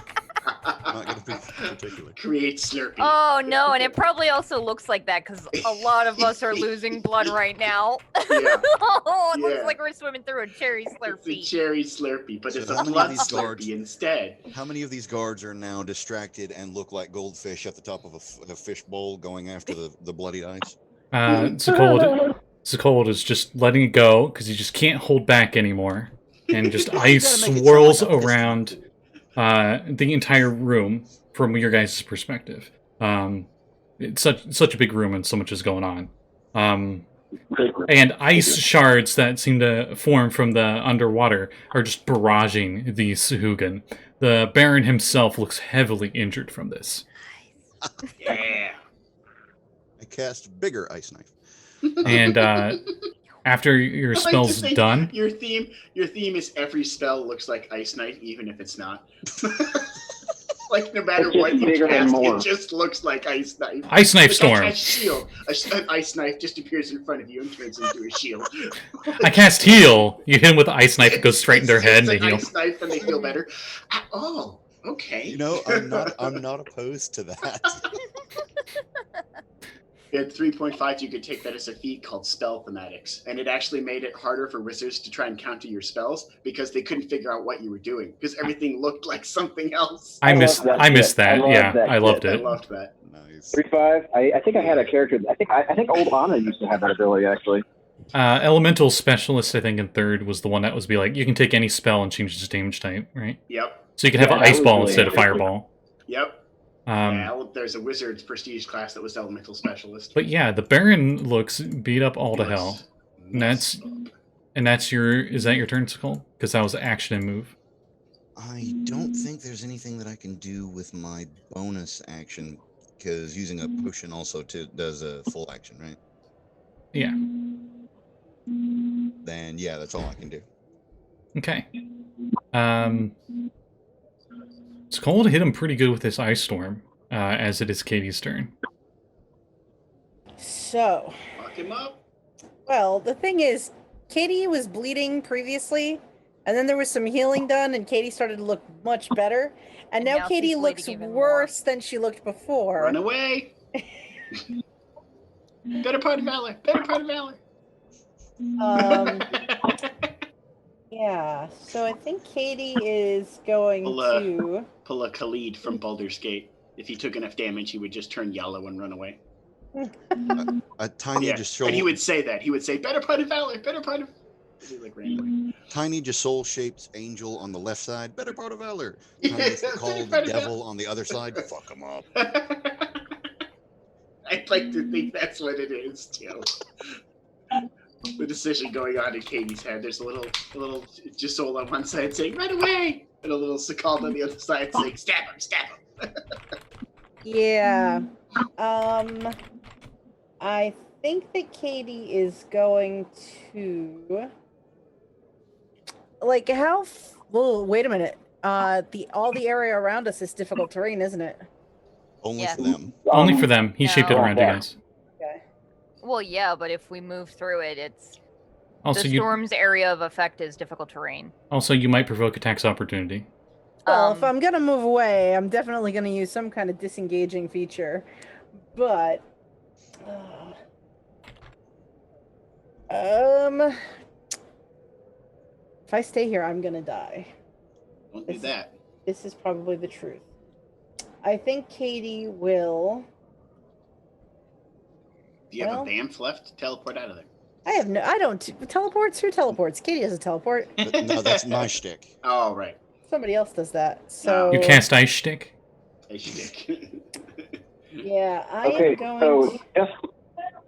Not gonna be particular. Create Slurpee. Oh no, and it probably also looks like that because a lot of us are losing blood right now. Yeah. Oh, it looks Yeah. like we're swimming through a cherry It's a Slurpee. cherry Slurpee, but So it's how a many of blood these guards- Slurpee instead. How many of these guards are now distracted and look like goldfish at the top of a fish bowl going after the bloody ice? Sekald is just letting it go because he just can't hold back anymore, and just You ice gotta make it sound swirls like a piston. around the entire room from your guys' perspective. It's such a big room and so much is going on. And ice shards that seem to form from the underwater are just barraging the Sahuagin. The Baron himself looks heavily injured from this. Yeah. I cast bigger ice knife. And after your I like to spell's think done, Your theme is every spell looks like Ice Knife, even if it's not. Like no matter It's just what you bigger and cast, more. it just looks like Ice Knife. Ice Knife Like Storm. I cast Shield. An Ice Knife just appears in front of you and turns into a shield. I cast heal. You hit him with the ice knife, it goes straight in their It's head, and just they an heal. Ice Knife, and they feel better. Oh, okay. You know, I'm not opposed to that. At 3.5, you could take that as a feat called spell thematics, and it actually made it harder for wizards to try and counter your spells because they couldn't figure out what you were doing because everything looked like something else. I missed love that that. shit. I love Yeah, that I loved I it. loved that. Nice. 3-5. I think I had a character. I think old Anna used to have that ability actually. Elemental Specialist, I think, in third was the one that was be like, you can take any spell and change its damage type, right? Yep. So you can have Yeah, an that ice was ball really instead of interesting. fireball. Yep. There's a wizard's prestige class that was elemental specialist. But yeah, the Baron looks beat up all to hell. And that's is that your turn, Sekald? Because that was action and move. I don't think there's anything that I can do with my bonus action because using a potion also does a full action, right? Yeah. Then yeah, that's all I can do. Okay. Sekald hit him pretty good with this ice storm, as it is Katie's turn. So, Lock him up. well, the thing is, Katie was bleeding previously, and then there was some healing done, and Katie started to look much better. And now now Katie she's looks bleeding even worse than she looked before. Run away. Better part of valor. Better part of valor. Yeah, so I think Katie is going to... Pull a Khalid from Baldur's Gate. If he took enough damage, he would just turn yellow and run away. A tiny Yeah, just show. and he would say that. He would say, "Better part of valor. Better part of." He like ran away. Tiny Josul-shaped angel on the left side. Better part of valor. Tiny called Better part of devil on the other side. Fuck him up. I'd like to think that's what it is too. The decision going on in Katie's head. There's a little Josul on one side saying, "Run away," and a little Sekald on the other side saying, "Stab him, stab him." Yeah. I think that Katie is going to... Like, well, wait a minute. All the area around us is difficult terrain, isn't it? Only Yeah. for them. Only for them. He shaped it No. around you guys. Okay. Well, yeah, but if we move through it, it's Also, the storm's area of effect is difficult terrain. you might provoke attacks opportunity. Well, if I'm gonna move away, I'm definitely gonna use some kind of disengaging feature. But... if I stay here, I'm gonna die. Don't do that. This is probably the truth. I think Katie will... Do you have Well- a Bamf left? Teleport out of there. I don't... Teleports? Who teleports? Katie doesn't teleport. No, that's my shtick. Oh, right. Somebody else does that. So... You cast Ice Shtick? Hey, shtick. Yeah, I Okay, am going so to...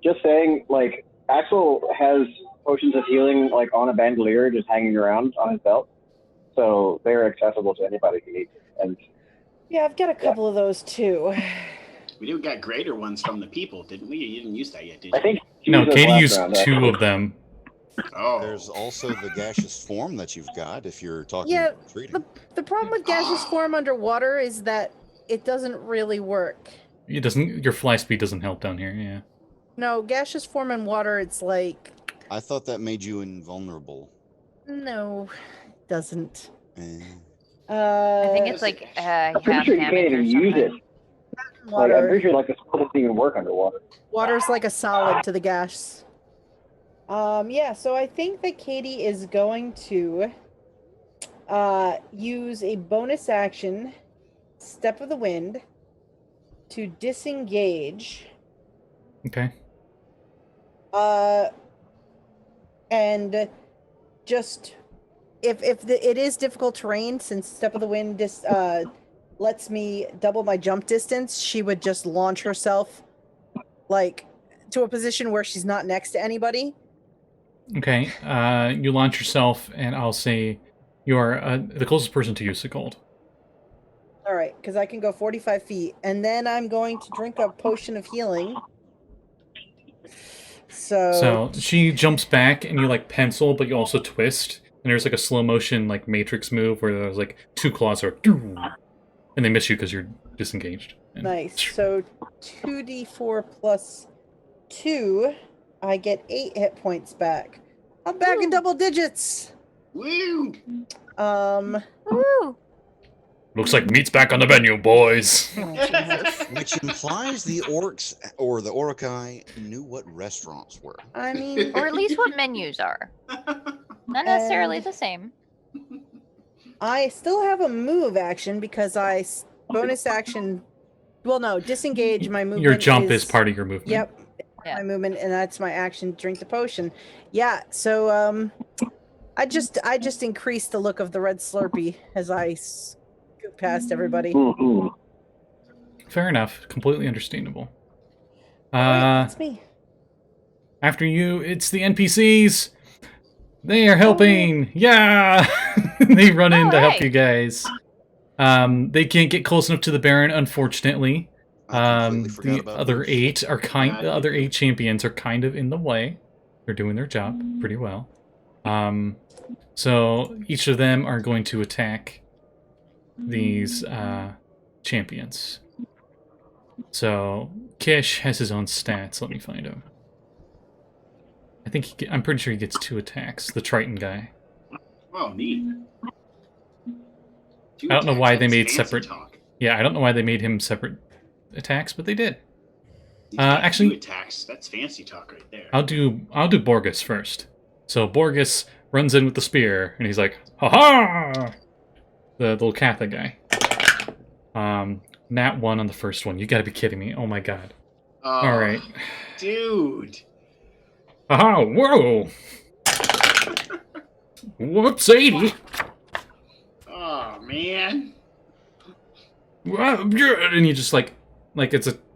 just saying, like, Axel has potions of healing, like, on a bandolier just hanging around on his belt. So they're accessible to anybody who needs it. And Yeah, I've got a couple of those too. We got greater ones from the people, didn't we? You didn't use that yet, did you? I think No, used Katie last used round, 2 actually. of them. Oh. There's also the gaseous form that you've got if you're talking Yeah, about treating. The problem with gaseous form underwater is that it doesn't really work. It doesn't. Your fly speed doesn't help down here. Yeah. No, gaseous form in water, it's like... I thought that made you invulnerable. No, it doesn't. Eh. I think it's like I'm pretty half sure you can't damage or even use it. something. Like, I'm Water. pretty sure like the spell doesn't even work underwater. Water's like a solid to the gash. Yeah, so I think that Katie is going to use a bonus action, Step of the Wind, to disengage. Okay. And just if it is difficult terrain, since Step of the Wind lets me double my jump distance, she would just launch herself like to a position where she's not next to anybody. Okay. You launch yourself, and I'll say you are the closest person to you, Sekald. All right, because I can go 45 feet, and then I'm going to drink a potion of healing. So she jumps back, and you like pencil, but you also twist. And there's like a slow motion like Matrix move where there's like two claws are, and they miss you because you're disengaged. And Nice. So 2d4 plus 2, I get 8 hit points back. I'm back in double digits. Woo! Woo! Looks like meat's back on the menu, boys. Oh, Jesus. Which implies the orcs or the Orokai knew what restaurants were. I mean, Or at least what menus are. Not necessarily the same. I still have a move action because I bonus action. Well, no, disengage. My movement. Your jump is part of your movement. Yep, Yeah. my movement, and that's my action. Drink the potion. Yeah. So I just increased the look of the red Slurpee as I scoot past everybody. Mhm. Fair enough. Completely understandable. That's me. After you, it's the NPCs. They are helping. Yeah, they run in to help hey. you guys. They can't get close enough to the Baron, unfortunately. I completely forgot The about other those. the other 8 champions are kind of in the way. They're doing their job pretty well. So each of them are going to attack these champions. So Kish has his own stats. Let me find him. I think I'm pretty sure he gets 2 attacks. The Triton guy. Oh, neat. I don't know why they That's made fancy separate. talk. Yeah, I don't know why they made him separate attacks, but they did. He's got Actually- 2 attacks. That's fancy talk right there. I'll do Borgus first. So Borgus runs in with the spear, and he's like, "Ha ha!" The little Katha guy. Nat 1 on the first one. You gotta be kidding me! Oh my god! Oh, All right. dude. Haha! Whoa! Whoops! 80. Oh man. And he just like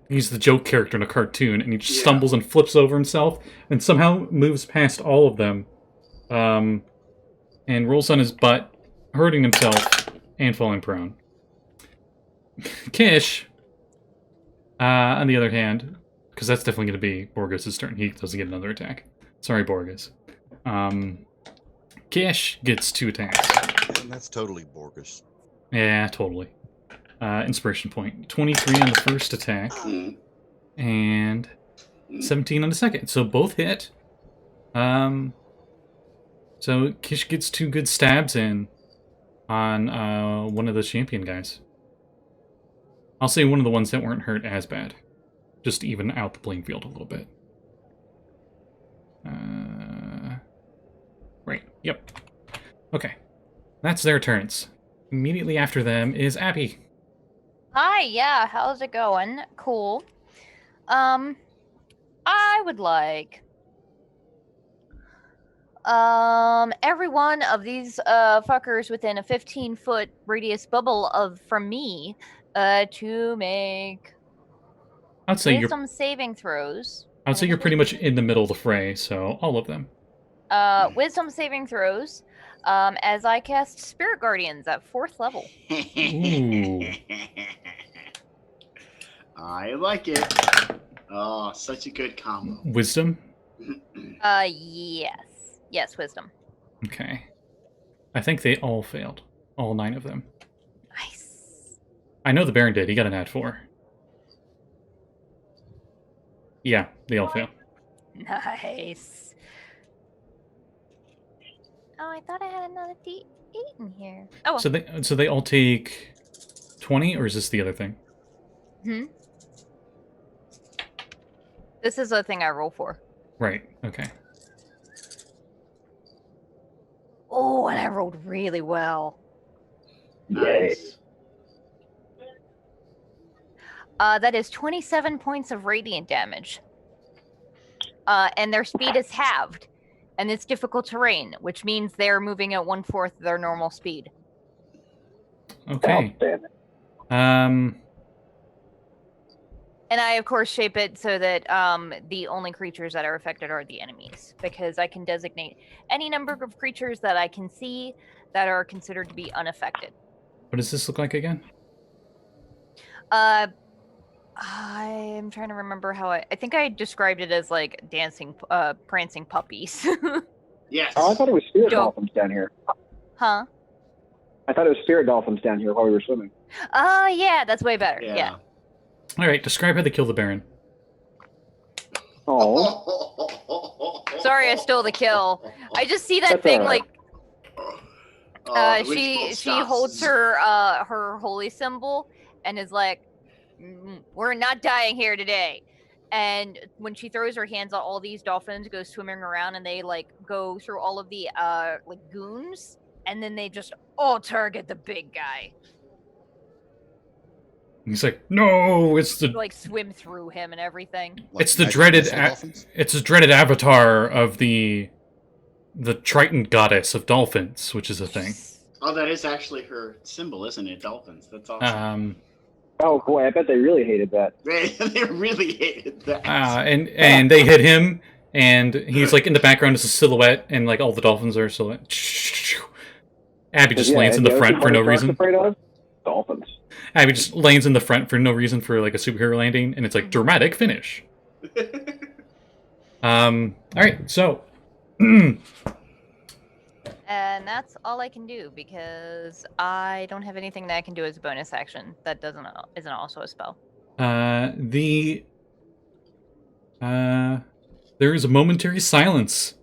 he's the joke character in a cartoon, and he just Yeah. stumbles and flips over himself, and somehow moves past all of them, and rolls on his butt, hurting himself and falling prone. Kish, on the other hand, because that's definitely going to be Borgus' turn. He doesn't get another attack. Sorry, Borgus. Kish gets 2 attacks. And that's totally Borgus. Yeah, totally. Inspiration point. 23 on the first attack, and 17 on the second. So both hit. So Kish gets 2 good stabs in on one of the champion guys. I'll say one of the ones that weren't hurt as bad. Just to even out the playing field a little bit. Right, yep. Okay. That's their turns. Immediately after them is Abby. Hi, yeah, how's it going? Cool. I would like every one of these fuckers within a 15-foot radius bubble from me to make I'd say you're wisdom saving throws. I'd say you're pretty much in the middle of the fray, so all of them. Wisdom saving throws as I cast Spirit Guardians at 4th level. Ooh. I like it. Oh, such a good combo. Wisdom? Yes, wisdom. Okay. I think they all failed. All 9 of them. Nice. I know the Baron did. He got an nat 4. Yeah, they all failed. Nice. Oh, I thought I had another D. 8 in here. Oh, So they all take 20, or is this the other thing? this is the thing I roll for. Right. Okay. Oh, and I rolled really well. Nice. That is 27 points of radiant damage. And their speed is halved. And it's difficult terrain, which means they're moving at 1/4 their normal speed. Okay. Damn it. And I, of course, shape it so that the only creatures that are affected are the enemies, because I can designate any number of creatures that I can see that are considered to be unaffected. What does this look like again? I am trying to remember how I think I described it as like dancing, prancing puppies. Yes. Oh, I thought it was spirit Don't- dolphins down here. Huh? I thought it was spirit dolphins down here while we were swimming. Yeah, that's way better. Yeah. All right. Describe how they kill the Baron. Oh, Sorry, I stole the kill. I just see that That's thing all right. like The she witch bolt holds stops. her holy symbol and is like, we're not dying here today. And when she throws her hands out, all these dolphins go swimming around and they like go through all of the lagoons, and then they just all target the big guy. He's like, no, it's the Like swim through him and everything. Like it's the Magic dreaded Missile Dolphins? it's the dreaded avatar of the Triton goddess of dolphins, which is a thing. Oh, that is actually her symbol, isn't it? Dolphins. That's awesome. oh boy, I bet they really hated that. They really hated that. And they hit him, and he's like in the background as a silhouette, and like all the dolphins are silhouette. Abby just lands in the front for no reason. Afraid of? Dolphins. Abby just lands in the front for no reason for like a superhero landing, and it's like dramatic finish. All right, so And that's all I can do because I don't have anything that I can do as a bonus action that isn't also a spell. there is a momentary silence,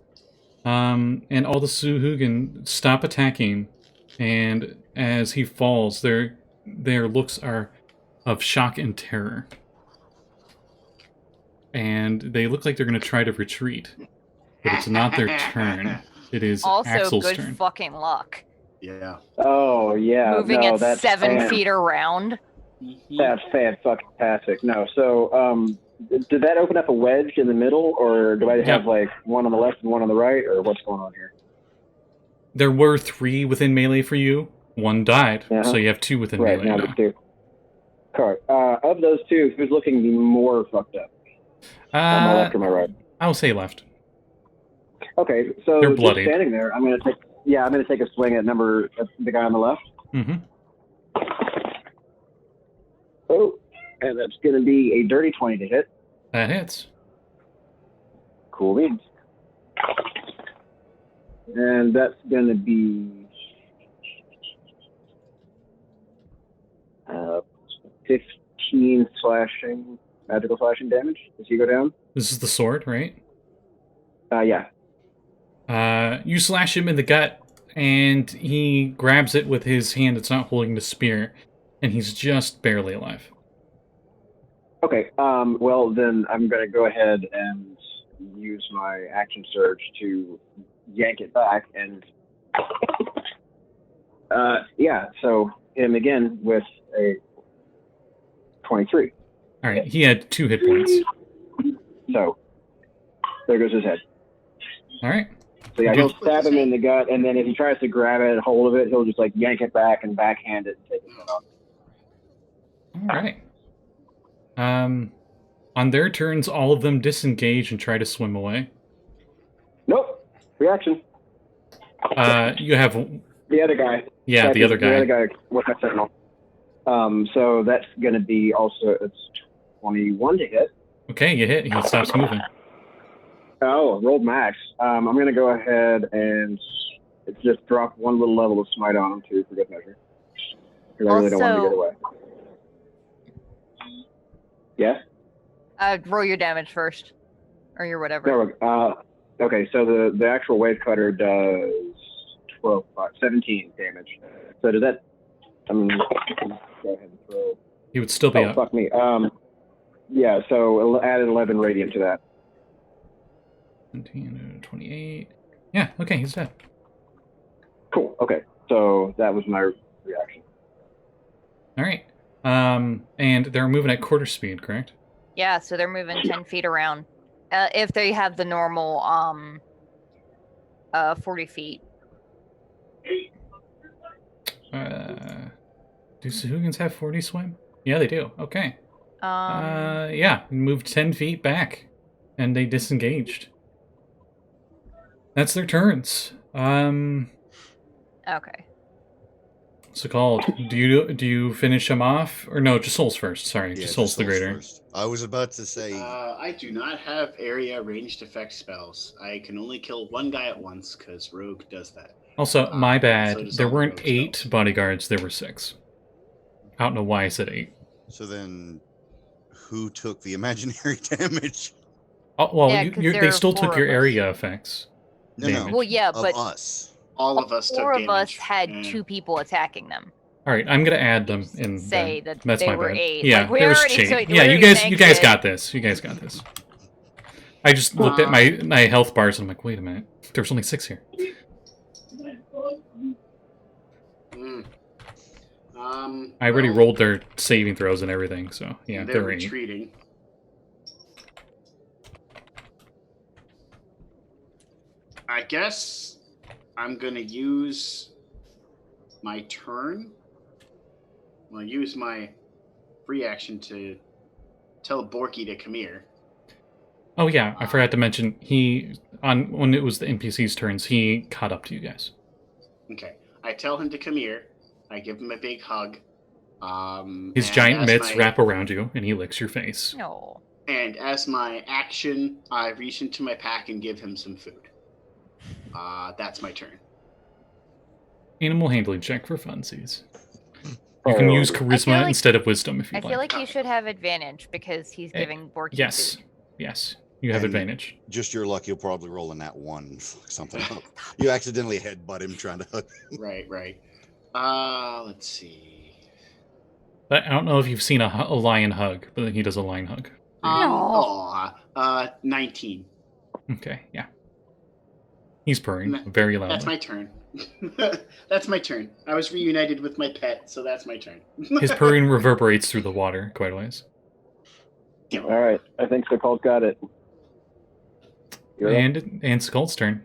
and all the Sahuagin stop attacking, and as he falls, their looks are of shock and terror, and they look like they're going to try to retreat, but it's not their turn. It is Also, Axel's good turn. fucking luck. Yeah. Oh yeah, Moving no, at that's 7 feet around. That's fantastic. No, so did that open up a wedge in the middle, or do I have like one on the left and one on the right, or what's going on here? There were 3 within melee for you. 1 died, Uh-huh. so you have 2 within Right melee now, now. there's 2. Correct. Of those 2, who's looking the more fucked up? On my left or my right? I'll say left. Okay, so They're just bloodied. standing there, I'm gonna take a swing at the guy on the left. Mm-hmm. Oh, and that's gonna be a dirty 20 to hit. That hits. Cool beans. And that's gonna be 15 magical slashing damage. Does he go down? This is the sword, right? Yeah. You slash him in the gut, and he grabs it with his hand that's not holding the spear, and he's just barely alive. Okay. Well, then I'm gonna go ahead and use my action surge to yank it back, and so him again with a 23. All right, he had 2 hit points. So there goes his head. All right. So yeah, Good. he'll stab him in the gut, and then if he tries to grab it, hold of it, he'll just like yank it back and backhand it and take his head off. All right. On their turns, all of them disengage and try to swim away. Nope. Reaction. You have, The other guy. yeah, the other The other guy. guy with my sentinel. So that's going to be also, it's 21 to hit. Okay, you hit. He stops moving. Oh, rolled max. I'm going to go ahead and just drop one little level of smite on him too, for good measure. Because I really don't want him to get away. Yeah? Roll your damage first, or your whatever. No, okay, so the actual wave cutter does 12, 17 damage. So does that... go ahead and throw... He would still be Oh, up. fuck me. Yeah, so added 11 radiant to that. 17, 28. Yeah, okay, he's dead. Cool, okay. So that was my reaction. All right. And they're moving at quarter speed, correct? Yeah, so they're moving 10 feet around. If they have the normal 40 feet. Do Sahuagins have 40 swim? Yeah, they do. Okay. Um, Yeah, moved 10 feet back, and they disengaged. That's their turns. okay. Sekald, do you finish him off? Or no, Josul's first. Sorry, Yeah, Josul's the Josul's greater. first. I was about to say, I do not have area ranged effect spells. I can only kill one guy at once because Rogue does that. Also, my so bad. does There all the weren't rogue 8 spells. bodyguards, there were 6. I don't know why I said 8. so then who took the imaginary damage? Oh, well, Yeah, 'cause they there are still 4 took your of us. area effects. No, Damage. no. Well, yeah, Of but us. All of us took 4 of us damage. had Yeah. 2 people attacking them. All right, I'm gonna add them in. Say then. that That's they my were bad. 8. Yeah, Like, we there was already 8. took- we Yeah, you already guys tanked it. got this. You guys got this. I just looked at my health bars and I'm like, wait a minute, there's only 6 here. Mm. I already well, rolled their saving throws and everything, so yeah, They're they're 8. retreating. I guess I'm gonna use my turn. I'll use my free action to tell Borky to come here. Oh yeah, I forgot to mention when it was the NPC's turns, he caught up to you guys. Okay. I tell him to come here. I give him a big hug. His and giant as mitts my- wrap around you, and he licks your face. No. And as my action, I reach into my pack and give him some food. That's my turn. Animal handling check for funsies. You can use I feel charisma like- instead of wisdom if you I like. feel like you should have advantage because he's giving Borky Yes, food. yes, you have And- advantage. Just your luck, you'll probably roll a nat 1. Fuck something up. You accidentally headbutt him trying to hug him. Right. Let's see. But I don't know if you've seen a lion hug, but he does a lion hug. No. 19. Okay, yeah. He's purring Nah, very loudly. That's my turn. That's my turn. I was reunited with my pet, so that's my turn. His purring reverberates through the water quite a ways. All right, I think Sekald's got it. You're up. And Sekald's turn.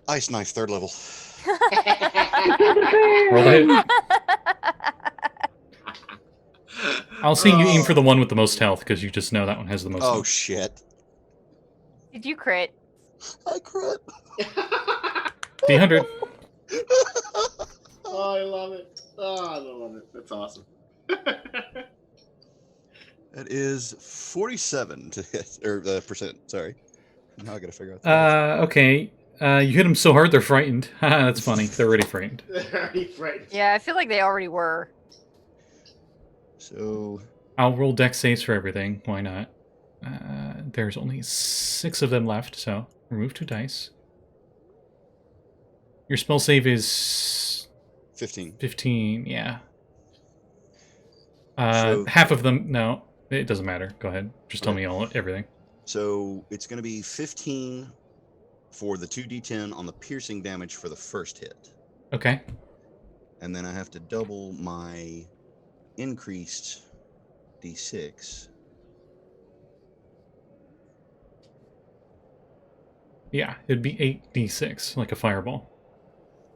Ice knife, 3rd level. Roll the hit. I'll see you aim for the one with the most health, because you just know that one has the most Oh health. shit! Did you crit? I crit. D100. Oh, I love it. Oh, I love it. That's awesome. That is 47 to hit, or percent. Sorry. Now I gotta figure out. The Okay. You hit them so hard they're frightened. Haha, that's funny. They're already frightened. They're already frightened. Yeah, I feel like they already were. So I'll roll dex saves for everything. Why not? There's only 6 of them left, so remove 2 dice. Your spell save is 15. 15, yeah. So- Half of them, no, it doesn't matter. Go ahead. Just tell me everything. So it's gonna be 15 for the 2d10 on the piercing damage for the first hit, Okay. and then I have to double my increased d6. Yeah, it'd be 8d6, like a fireball.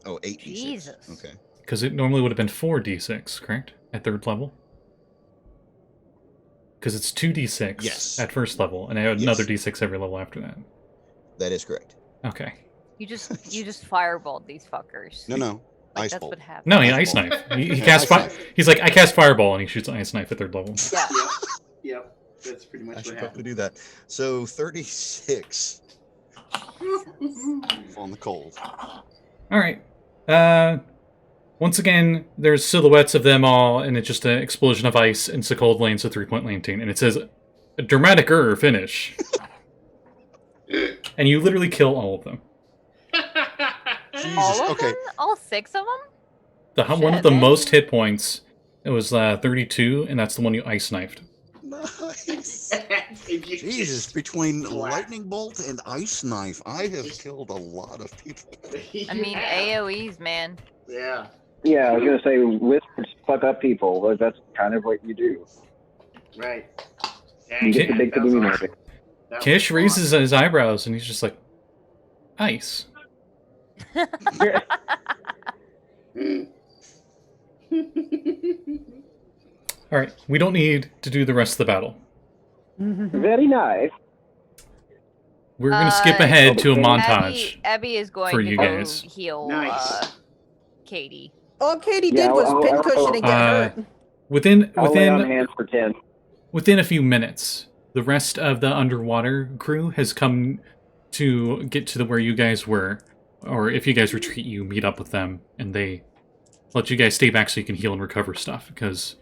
Oh, 8d6. Jesus. Okay. Because it normally would have been 4d6, correct? At 3rd level? Because it's 2d6 Yes. at 1st level, and I have Yes. another d6 every level after that. That is correct. Okay. You just fireballed these fuckers. No. Like, Ice that's bolt. what happened. No, he Ice ice ball. knife. He Yeah, casts ice knife. He's like, I cast fireball, and he shoots an ice knife at 3rd level. Yeah. Yep. That's pretty much I what should happened. probably do that. So 36 on the cold. All right. Once again, there's silhouettes of them all, and it's just an explosion of ice, and Sekald lands a 3-point landing, and it says, a dramatic finish. And you literally kill all of them. Jesus. All of Okay. them? All 6 of them? The one with Shit, the man. most hit points, it was 32, and that's the one you ice knifed. Nice. If you Jesus, just between blast. lightning bolt and ice knife, I have killed a lot of people. I mean, AoEs, man. Yeah. Yeah, I was gonna say wizards fuck up people. Like, that's kind of what you do. Right. You get the Dang, big that was kaboom awesome. epic. That was Kish fun. raises his eyebrows, and he's just like, ice. Alright, we don't need to do the rest of the battle. Very nice. We're going to skip ahead to a montage. Abby is going for to you go guys. heal Nice. Katie. All Katie Yeah, did was I'll- pincushion and get hurt. I'll lay on hands for 10. Within a few minutes, the rest of the underwater crew has come to get to where you guys were. Or if you guys retreat, you meet up with them, and they let you guys stay back so you can heal and recover stuff, because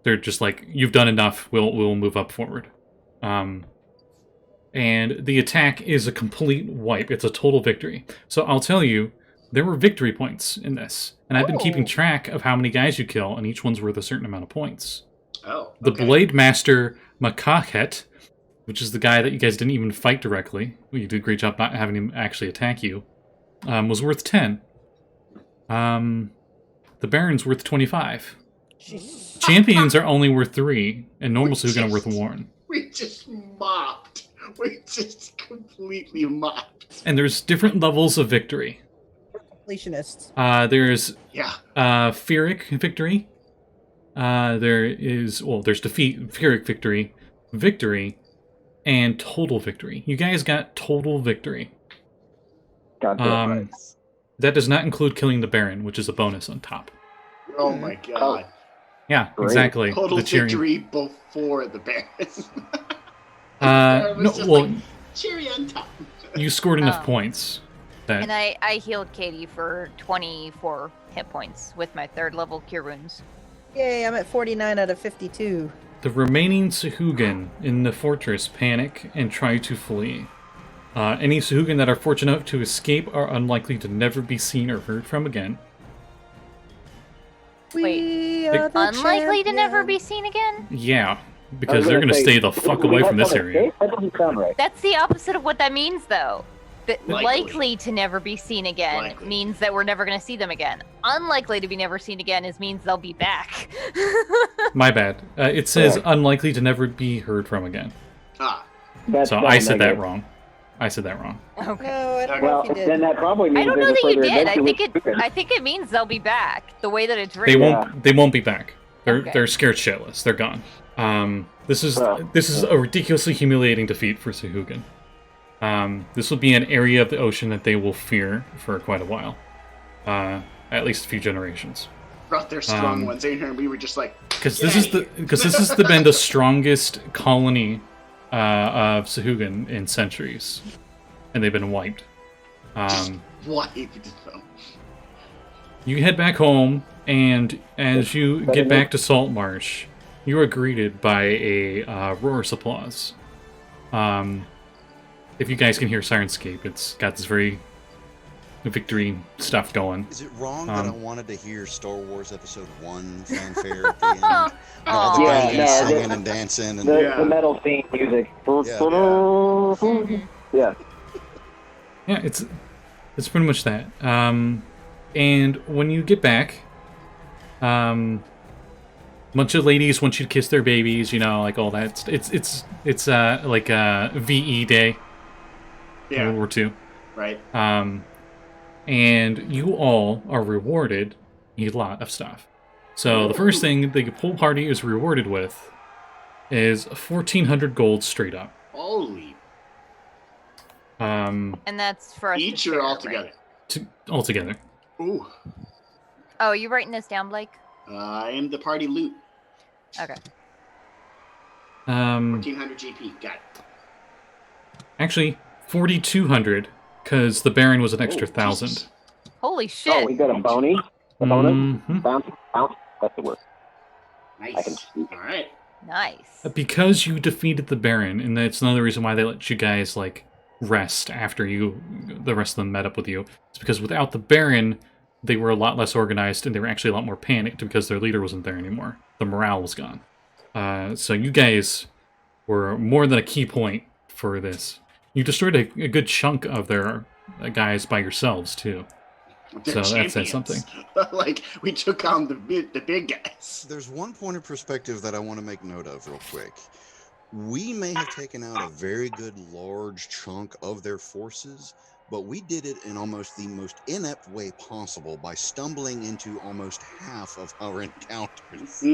they're just like, you've done enough, we'll move up forward. And the attack is a complete wipe. It's a total victory. So I'll tell you, there were victory points in this. And I've been keeping track of how many guys you kill, and each one's worth a certain amount of points. Oh. The okay. Blade Master Makaket, which is the guy that you guys didn't even fight directly, you did a great job not having him actually attack you, was worth 10. The Baron's worth 25. Jeez. Champions are only worth 3, and normal Sahuagin are worth 1. We just mopped. We just completely mopped. And there's different levels of victory. Completionists. There's Yeah. Pyrrhic victory. There's defeat, Pyrrhic victory, and total victory. You guys got total victory. Gotcha. That does not include killing the Baron, which is a bonus on top. Oh my god. Yeah, Great. exactly. Total the cheering. victory before the Baron. No, well, cherry on top. you scored enough Oh. points that And I healed Katie for 24 hit points with my 3rd level cure wounds. Yay, I'm at 49 out of 52. the remaining Sahuagin in the fortress panic and try to flee. Any Sahuagin that are fortunate enough to escape are unlikely to never be seen or heard from again. We Wait. are the Unlikely to never be champions. seen again? Yeah, because they're going to stay the fuck away from this area. That doesn't sound right. That's the opposite of what that means, though. That Likely. likely to never be seen again Likely. means that we're never going to see them again. Unlikely to be never seen again means they'll be back. My bad. It says Correct. unlikely to never be heard from again. Ah. That's So I said that wrong. I said that wrong. Okay. No, I don't know Well, if you did. then that probably means I don't know there's that a you further did. adventure with I think it means they'll be back. The way that it's They written. won't. They won't be back. Okay. They're scared shitless. They're gone. This is Well, a ridiculously humiliating defeat for Sahuagin. This will be an area of the ocean that they will fear for quite a while, at least a few generations. Brought their strong ones in here, and we were just like, Because this has been the strongest colony of Sahuagin in centuries, and they've been wiped. why did them? You head back home, and as you get back to Saltmarsh, you are greeted by a roar's applause. If you guys can hear Sirenscape, it's got this very victory stuff going. Is it wrong that I wanted to hear Star Wars Episode 1 fanfare at the end? And all the Aw. babies Yeah, no, singing and dancing. And The metal theme music. Yeah. Yeah, it's pretty much that. And when you get back, bunch of ladies want you to kiss their babies, you know, like all that. It's like VE Day, Yeah, World War II. right. And you all are rewarded a lot of stuff. So the first thing the pool party is rewarded with is 1,400 gold straight up. Holy. And that's for us. to Each share, or all right? together? All together. Ooh. Oh, you writing this down, Blake? I am the party loot. Okay. 1400 GP. Got it. Actually, 4,200, because the Baron was an extra 1,000. Holy shit. Oh, we got a bonus. A bonus. Mhm. Bounce. That's the word. I can Nice. speak. All right. Nice. Because you defeated the Baron, and that's another reason why they let you guys, like, rest after the rest of them met up with you. It's because without the Baron, they were a lot less organized and they were actually a lot more panicked because their leader wasn't there anymore. The morale was gone. So you guys were more than a key point for this. You destroyed a good chunk of their guys by yourselves, too. They're So that says champions. something. Like, we took on the big guys. There's one point of perspective that I want to make note of real quick. We may have taken out a very good large chunk of their forces, but we did it in almost the most inept way possible by stumbling into almost half of our encounters.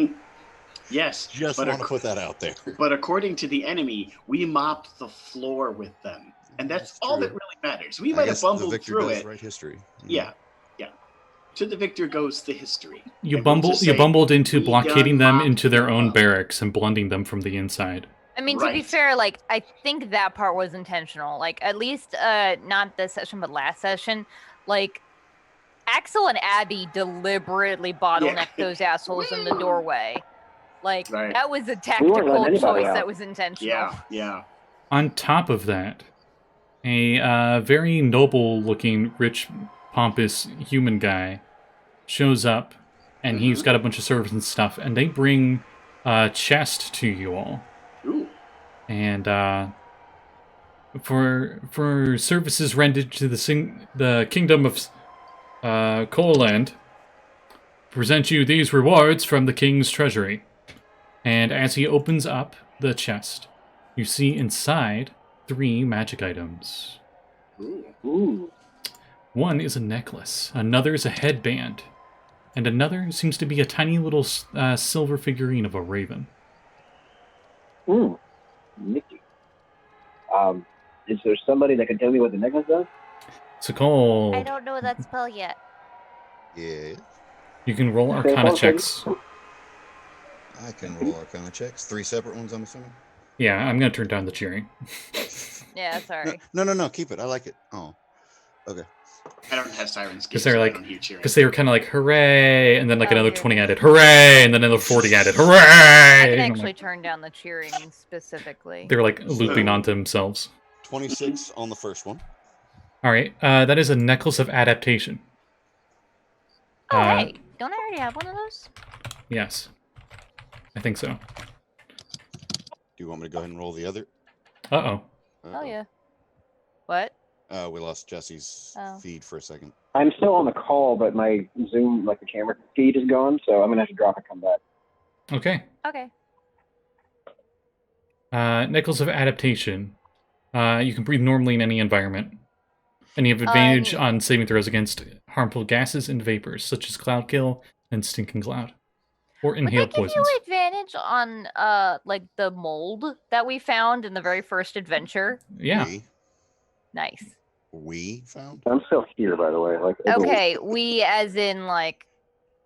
Yes. Just want to put that out there. But according to the enemy, we mopped the floor with them. And that's all that really matters. We might have bumbled through it. Write history. Yeah. To the victor goes the history. You bumbled into blockading them into their own barracks and blending them from the inside. I mean, to be fair, like, I think that part was intentional. Like, at least not this session, but last session. Like, Axel and Abby deliberately bottlenecked those assholes in the doorway. Like, that was a tactical choice that was intentional. Yeah. On top of that, a very noble-looking, rich, pompous human guy shows up, and he's got a bunch of servants and stuff, and they bring a chest to you all. Ooh. And for services rendered to the kingdom of Borland, present you these rewards from the king's treasury. And as he opens up the chest, you see inside 3 magic items. Ooh. One is a necklace, another is a headband, and another seems to be a tiny little silver figurine of a raven. Nicky. Is there somebody that can tell me what the necklace does? Sekald. I don't know that spell yet. Yeah. You can roll Arcana checks. I can roll Arcana checks. 3 separate ones, I'm assuming? Yeah, I'm going to turn down the cheering. Yeah, sorry. No, keep it. I like it. Oh, okay. I don't have sirens. Because they were kind of like, hooray, and then like another 20 added, hooray, and then another 40 added, hooray! I can actually turn down the cheering specifically. They were like looping onto themselves. 26 on the first one. Alright, that is a necklace of adaptation. Oh, hey, don't I already have one of those? Yes. I think so. Do you want me to go ahead and roll the other? Uh-oh. Oh, yeah. What? We lost Jesse's feed for a second. I'm still on the call, but my Zoom, like the camera feed is gone, so I'm going to have to drop and come back. Okay. Okay. Necklace of adaptation. You can breathe normally in any environment. And you have advantage on saving throws against harmful gases and vapors, such as cloud kill and stinking cloud. Or inhaled poisons. Would that give you advantage on, like, the mold that we found in the very first adventure? Yeah. Nice. We found? I'm still here, by the way. Like, okay, we as in, like...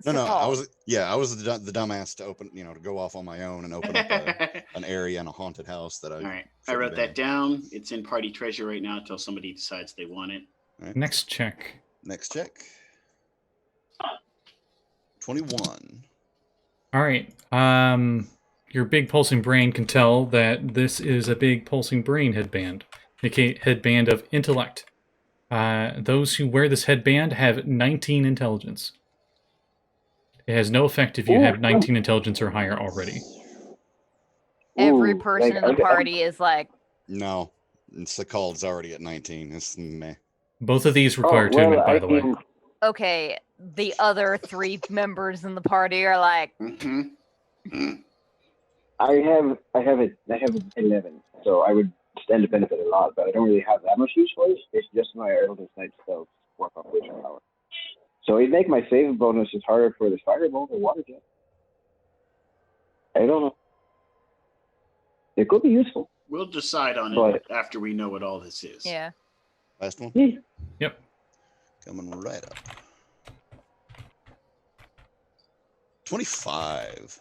No, I was the dumbass to open, to go off on my own and open up an area in a haunted house that I... All right, I wrote that down. It's in party treasure right now until somebody decides they want it. Right. Next check. 21. Alright, your big pulsing brain can tell that this is a big pulsing brain headband. A headband of intellect. Those who wear this headband have 19 intelligence. It has no effect if you have 19 intelligence or higher already. Every person in the party is like... No, Sekald's already at 19. It's meh. Both of these require attunement, by the way. Okay, the other 3 members in the party are like... I have 11, so I would stand to benefit a lot, but I don't really have that much use for it. It's just my Eldritch Knight spells work on vision power. So it'd make my save bonuses harder for the fireball or water jet. I don't know. It could be useful. We'll decide on it after we know what all this is. Yeah. Last one? Yeah. Yep. Coming right up. 25.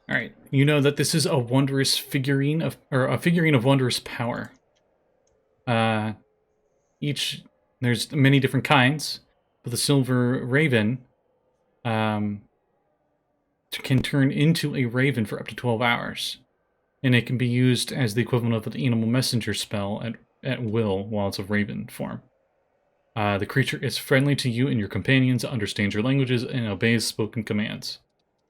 All right. You know that this is a wondrous figurine of wondrous power. There's many different kinds, but the silver raven can turn into a raven for up to 12 hours. And it can be used as the equivalent of an animal messenger spell at at will while it's a raven form. The creature is friendly to you and your companions, understands your languages, and obeys spoken commands.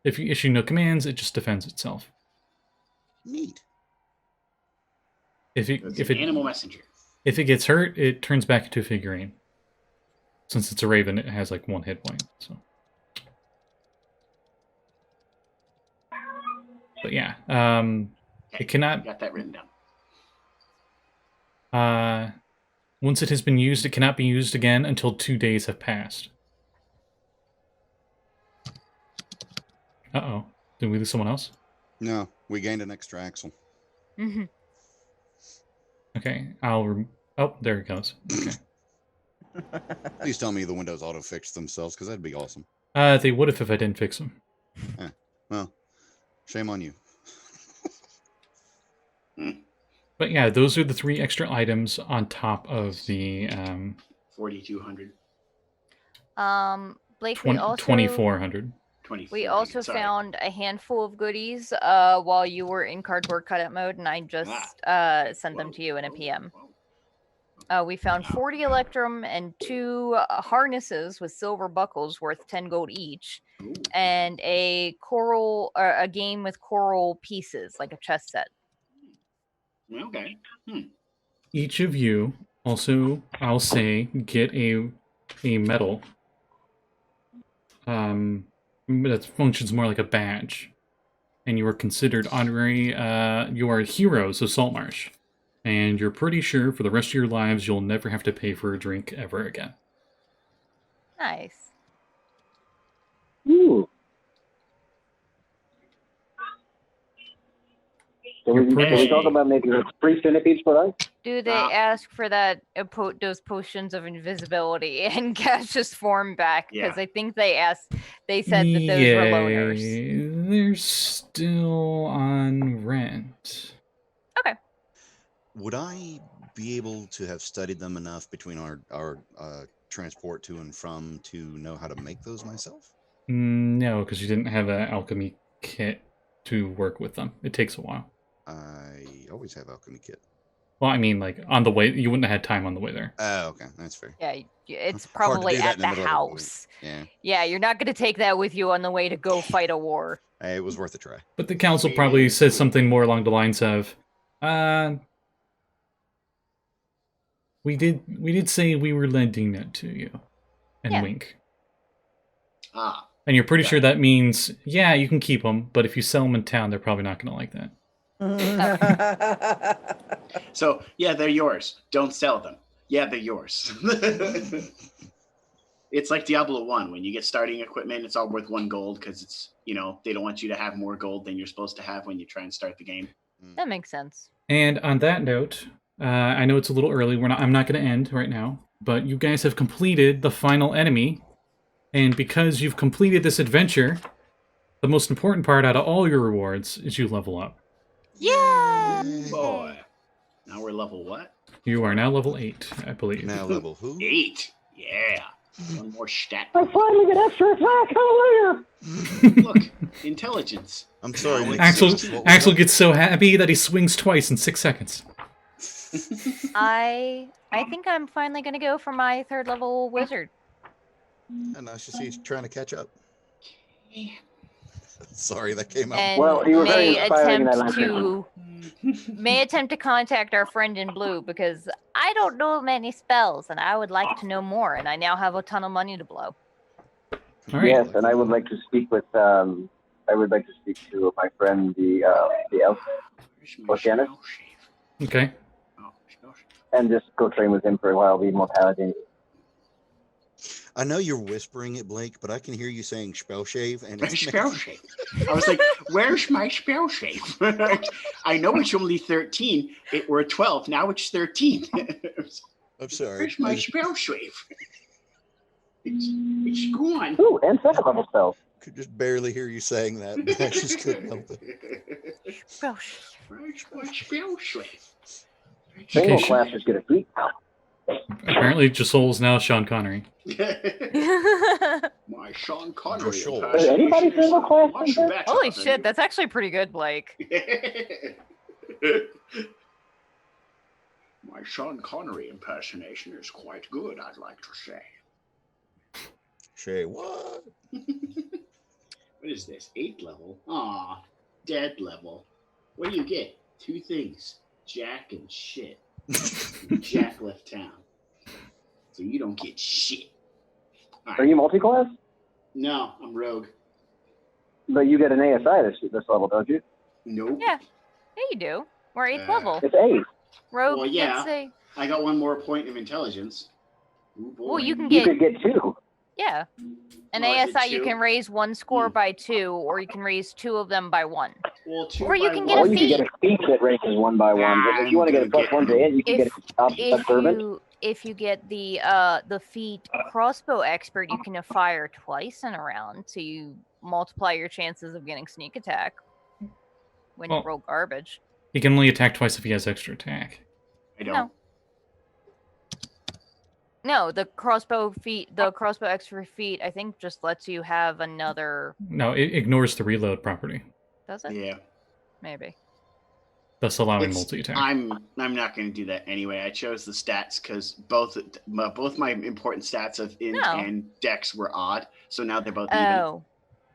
If you issue no commands, it just defends itself. Neat. If It's it an animal messenger. if it gets hurt, it turns back into a figurine. Since it's a raven, it has like 1 hit point. So, but yeah, Okay, it cannot. got that written down. Once it has been used, it cannot be used again until 2 days have passed. Uh-oh. Did we lose someone else? No, we gained an extra axle. Mm-hmm. Okay, oh, there it goes. Okay. Please tell me the windows auto-fix themselves, because that'd be awesome. They would have if I didn't fix them. Well, shame on you. But yeah, those are the 3 extra items on top of the 4,200. Blake, we also 2,400. we also Sorry. found a handful of goodies while you were in cardboard cutout mode, and I just sent them to you in a PM. We found 40 electrum and 2 harnesses with silver buckles worth 10 gold each, Ooh. and a game with coral pieces, like a chess set. Okay. Each of you also, I'll say, get a medal. That functions more like a badge. And you are considered honorary, you are heroes of Saltmarsh. And you're pretty sure for the rest of your lives you'll never have to pay for a drink ever again. Nice. Ooh. Can we talk about making a free centipedes for us? Do they ask for that those potions of invisibility and Cassius form back? Because Yeah. I think they said that those were loners. They're still on rent. Okay. Would I be able to have studied them enough between our transport to and from to know how to make those myself? No, because you didn't have an alchemy kit to work with them. It takes a while. I always have alchemy kit. Well, I mean, like, on the way, you wouldn't have had time on the way there. Oh, okay, that's fair. Yeah, it's Hard to probably do that at in the the middle of a house. Yeah, Yeah, you're not going to take that with you on the way to go fight a war. hey, it was worth a try. But the council probably says something more along the lines of, we did say we were lending that to you. And Yeah. wink. Ah. And you're pretty sure that means, yeah, you can keep them, but if you sell them in town, they're probably not going to like that. So, yeah, they're yours. Don't sell them. Yeah, they're yours. It's like Diablo 1. When you get starting equipment, it's all worth 1 gold because it's, they don't want you to have more gold than you're supposed to have when you try and start the game. That makes sense. And on that note, I know it's a little early. I'm not going to end right now, but you guys have completed the final enemy. And because you've completed this adventure, the most important part out of all your rewards is you level up. Yeah. Boy. Now we're level what? You are now level 8, I believe. Now level who? 8. Yeah. 1 more stat. I finally get extra attack. Hallelujah! Look, intelligence. I'm sorry. Now Nick, Axel, what was Axel that? gets so happy that he swings twice in 6 seconds. I think I'm finally going to go for my 3rd level wizard. And now she's trying to catch up. Sorry, that came out. And Well, you were very inspiring in that may attempt to contact our friend in blue because I don't know many spells and I would like to know more, and I now have a ton of money to blow. All right. Yes, and I would like to speak with I would like to speak to my friend the elf, Where's my Janet? spell shave? Okay. Oh, spell shave. and just go train with him for a while, be more paladin. I know you're whispering it, Blake, but I can hear you saying spell shave, and Where's it's spell shave? I was like, where's my spell shave? I know it's only 13. It were 12. Now it's 13. I'm sorry. Where's my spell shave? It's gone. Ooh, and second level spells. Could just barely hear you saying that, but I just couldn't help it. Where's my spell shave? Single Okay, class just get a treat. Apparently, Josul's now Sean Connery. My Sean Connery. Josul. Is anybody single class in here? Holy shit, that's actually pretty good, Blake. My My Sean Connery impersonation is quite good, I'd like to say. Shay, what? What is this? 8th level? Aw, dead level. What do you get? 2 things. Jack and shit. Jack left town. So you don't get shit. Are you multi-class? No, I'm rogue. But you get an ASI this level, don't you? Nope. Yeah. Yeah, you do. We're 8th level. It's 8. Rogue Well, yeah. gets a... I got 1 more point of intelligence. Ooh, boy. Well, you can You get... could get 2. Yeah. An Oh, is it ASI, you 2? can raise 1 score by 2, or you can raise 2 of them by 1. Well, 2 Or you by can one. get a Or you feat. can get a feat that raises 1 by 1. But if you want to get a plus 1 to hit, you can get a servant. If you get the feat crossbow expert, you can fire twice in a round, so you multiply your chances of getting sneak attack when you Well, roll garbage. He can only attack twice if he has extra attack. I don't. No. No, the crossbow expert feat, I think, just lets you have another. No, it ignores the reload property, Does it? Yeah. Maybe. thus allowing It's- multi-attack. I'm not going to do that anyway. I chose the stats because both my important stats of int No. and dex were odd, so now they're both even. Oh,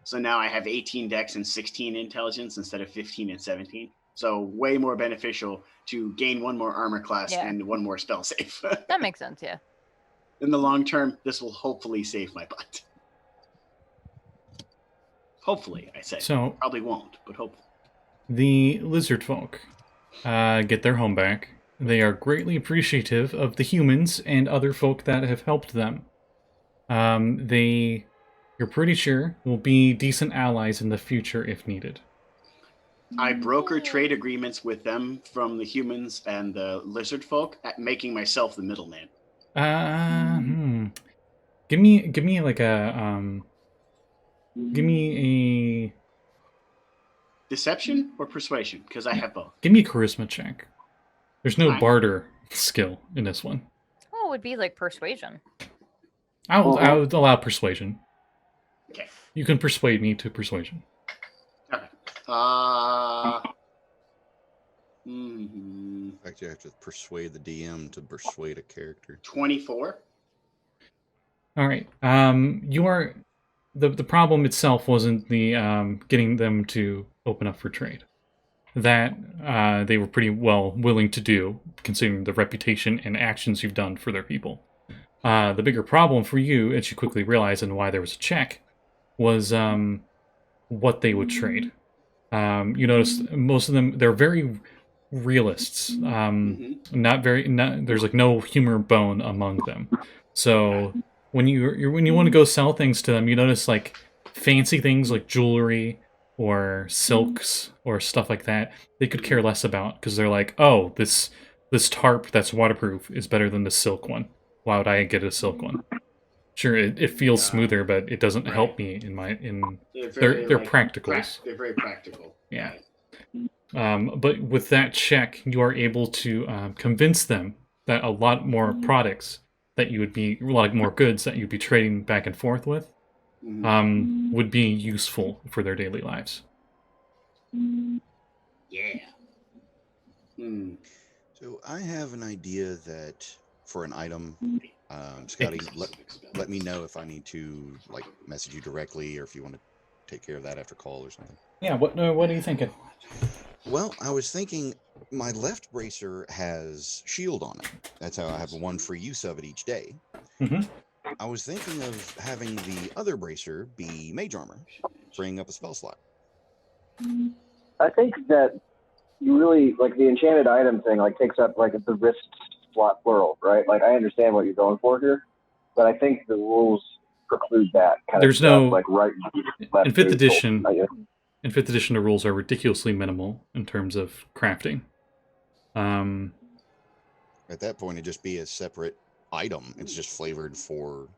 So now I have 18 dex and 16 intelligence instead of 15 and 17. So way more beneficial to gain 1 more armor class Yeah. and 1 more spell save. that makes sense. Yeah. In the long term, this will hopefully save my butt. Hopefully, I say. So Probably won't, but hopefully. the lizard folk get their home back. They are greatly appreciative of the humans and other folk that have helped them. You're pretty sure, will be decent allies in the future if needed. I broker trade agreements with them from the humans and the lizard folk, at making myself the middleman. Give me like a give me Deception or persuasion? Because I have both. give me a charisma check. There's no Fine. barter skill in this one. Oh, it would be like persuasion. I would allow persuasion. Okay. You can persuade me to persuasion. Okay. In fact, you have to persuade the DM to persuade a character. 24. All right. You are the problem itself wasn't the getting them to open up for trade. That they were pretty well willing to do, considering the reputation and actions you've done for their people. The bigger problem for you, as you quickly realized, and why there was a check, was what they would trade. You notice most of them, they're very realists. There's like no humor bone among them. So when you want to go sell things to them, you notice like fancy things like jewelry or silks or stuff like that. They could care less about, because they're like, oh, this tarp that's waterproof is better than the silk one. Why would I get a silk one? Sure, it feels smoother, but it doesn't help me in they're practicals. They're very practical. Yeah. But with that check, you are able to convince them that a lot more goods that you'd be trading back and forth with would be useful for their daily lives. Yeah. So I have an idea that for an item, Scotty, let me know if I need to like message you directly, or if you want to take care of that after call or something. Yeah. What are you thinking? Well, I was thinking my left bracer has shield on it. That's how I have one free use of it each day. Mm-hmm. I was thinking of having the other bracer be mage armor, freeing up a spell slot. I think that you really, like, the enchanted item thing, like, takes up, like, the wrist slot plural, right? Like, I understand what you're going for here, but I think the rules preclude that kind There's of stuff, no like, right, left, in 5th boot, edition. I guess. In 5th edition, the rules are ridiculously minimal in terms of crafting. At that point, it'd just be a separate item. It's just flavored for.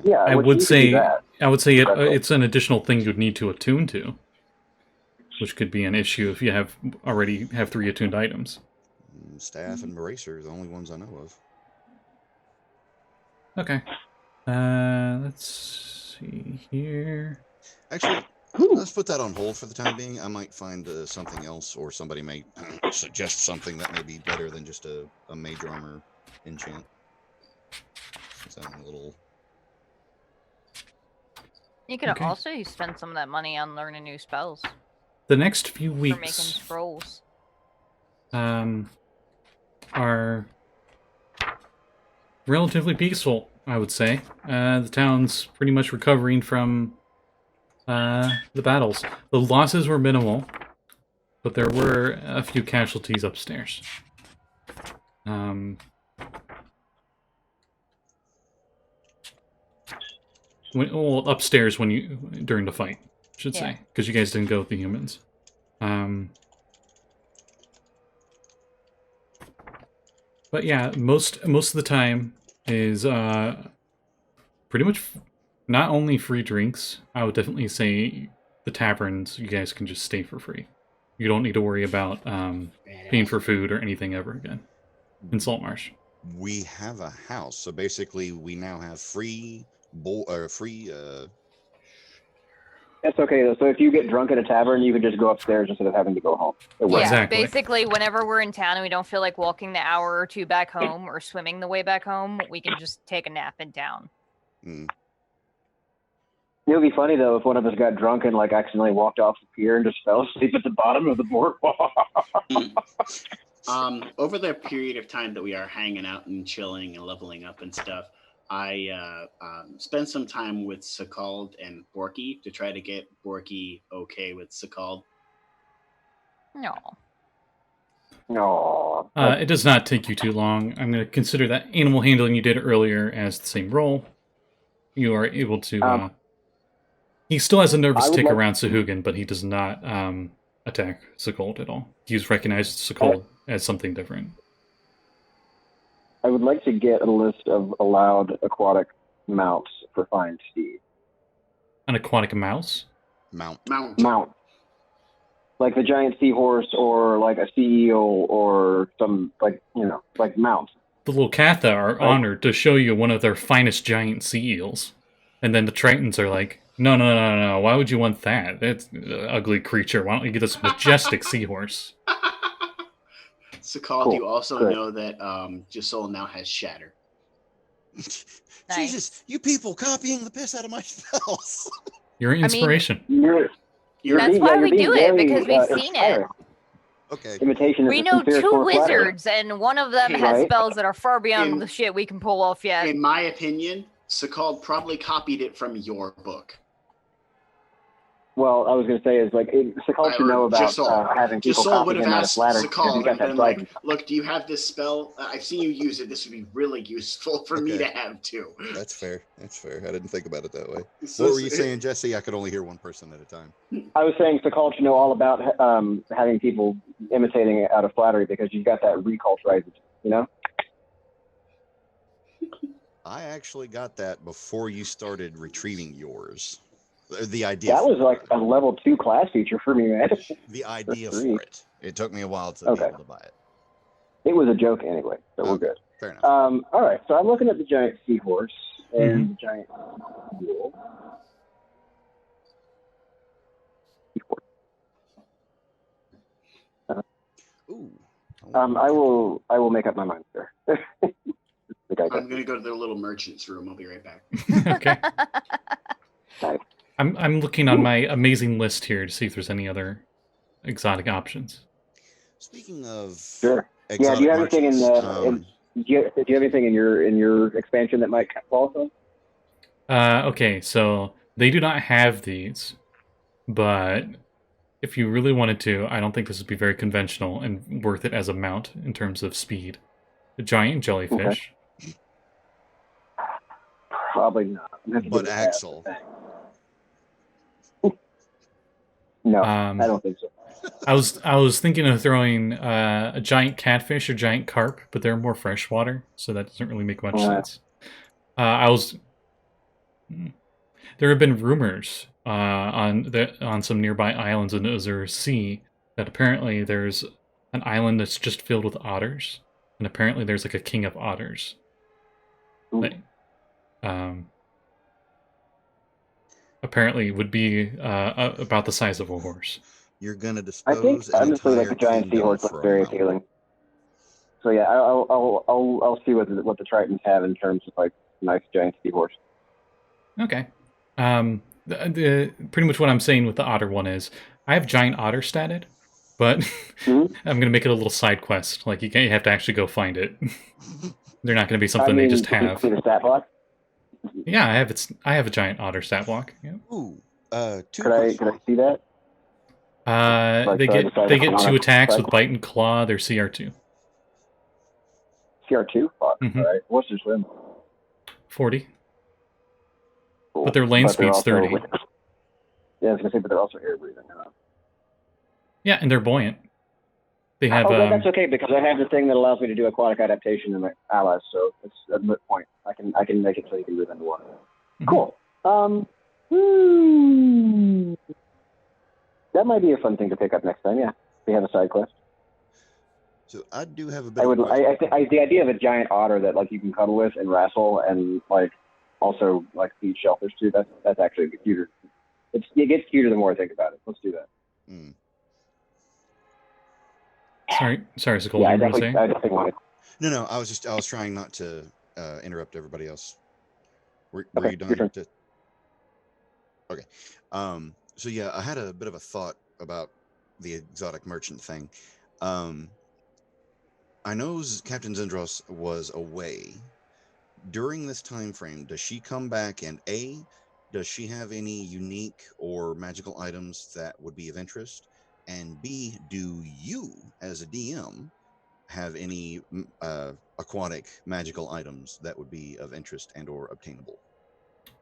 Yeah, I which would you could say do that. it's an additional thing you'd need to attune to, which could be an issue if you already have 3 attuned items. Staff and bracer are the only ones I know of. Okay. Let's see here. Actually, Let's put that on hold for the time being. I might find something else, or somebody may suggest something that may be better than just a mage armor enchant. Since I'm a little... You could Okay. also spend some of that money on learning new spells The next few for making weeks scrolls. are relatively peaceful, I would say. The town's pretty much recovering from the battles. The losses were minimal, but there were a few casualties upstairs. Upstairs during the fight, I should say, because you guys didn't go with the humans. But yeah, most of the time is pretty much not only free drinks. I would definitely say the taverns, you guys can just stay for free. You don't need to worry about paying for food or anything ever again in Saltmarsh. We have a house, so basically we now have free. That's okay though. So if you get drunk at a tavern, you can just go upstairs instead of having to go home. Yeah, Exactly. basically, whenever we're in town and we don't feel like walking the hour or two back home or swimming the way back home, we can just take a nap in town. Mm. It would be funny though if one of us got drunk and like accidentally walked off the pier and just fell asleep at the bottom of the boardwalk. Over the period of time that we are hanging out and chilling and leveling up and stuff, I spent some time with Sekald and Borky to try to get Borky okay with Sekald. No. No. It does not take you too long. I'm going to consider that animal handling you did earlier as the same role. You are able to... he still has a nervous tick around Sahuagin, but he does not attack Sekald at all. He's recognized Sekald as something different. I would like to get a list of allowed aquatic mounts for Fine Steed. An aquatic mouse? Mount. Like the giant seahorse or like a sea eel or some, like, you know, like mounts. The Lokatha are honored to show you one of their finest giant sea eels. And then the Tritons are like, no, why would you want that? That's an ugly creature. Why don't you get this majestic seahorse? Sekald, Cool. you also Good. know that Josul now has Shatter. Nice. Jesus, you people copying the piss out of my spells. You're an inspiration. That's why we do it, because we've seen it. Okay. Imitation is We a know sincere two form of flattery. wizards, and one of them has Right. spells that are far beyond In- the shit we can pull off yet. In my opinion, Sekald probably copied it from your book. Well, I was going to say is like Sekald should know about having people Josul copy would have him out of asked flattery because Sekald he's got and that been like, pride. look, do you have this spell? I've seen you use it. This would be really useful for me to Okay. have too. That's fair. That's fair. I didn't think about it that way. So What were you saying, Jesse? I could only hear one person at a time. I was saying Sekald should know all about having people imitating it out of flattery because you've got that reculturized, you know? I actually got that before you started retrieving yours. The idea. That was for like it. a level 2 class feature for me, man. The idea free. for it. It took me a while to be Okay. able to buy it. It was a joke anyway, so we're good. Fair enough. All right, so I'm looking at the giant seahorse and the giant mule. Ooh. I will make up my mind, sir. The guy I'm gonna go to the little merchant's room. I'll be right back. Okay. Nice. I'm looking on my amazing list here to see if there's any other exotic options. Speaking of Sure. Yeah. Do exotic you have anything in merchants, do you have anything in your expansion that might qualify? Okay, so they do not have these, but if you really wanted to, I don't think this would be very conventional and worth it as a mount in terms of speed. A giant jellyfish. Probably not. I'm gonna have to but give it a pass. Axel. No, Um, I don't think so. I was thinking of throwing a giant catfish or giant carp, but they're more freshwater, so that doesn't really make much sense. There have been rumors on some nearby islands in the Azure Sea that apparently there's an island that's just filled with otters, and apparently there's like a king of otters. Ooh. Like, apparently would be about the size of a horse. You're gonna I think dispose an honestly, like entire a giant kingdom seahorse looks for a very mountain. appealing. So yeah, I'll see what the Tritons have in terms of like nice giant seahorse. Okay. Pretty much what I'm saying with the otter one is I have giant otter statted, but Mhm. I'm gonna make it a little side quest. Like you have to actually go find it. They're not gonna be something they just have. See the stat block. Yeah, I have a giant otter stat block. Yeah. Ooh, two Could I questions. see that? Like, They so I get decided they to get wanna 2 attacks try- with bite and claw. They're CR2. CR2. Fuck. Mhm. All right. What's your swim? 40. Cool. But their lane But they're speed's also 30. Yeah, I was gonna say, but they're also air breathing. Yeah, and they're buoyant. They have That's okay because I have the thing that allows me to do aquatic adaptation in my allies, so it's a moot point. I can make it so you can move underwater. Mhm. Cool. That might be a fun thing to pick up next time. Yeah, we have a side quest. So I do have a bit. I of would. a question. The idea of a giant otter that like you can cuddle with and wrestle and like also like feed shellfish too. That's actually cuter. It gets cuter the more I think about it. Let's do that. Hmm. Sorry, Sekald, Yeah, you were gonna say? I definitely want it. No, I was trying not to interrupt everybody else. Were Okay, you your done? turn. Okay. So yeah, I had a bit of a thought about the exotic merchant thing. I know Captain Zendros was away during this time frame. Does she come back, and does she have any unique or magical items that would be of interest? And B, do you, as a DM, have any aquatic magical items that would be of interest and or obtainable?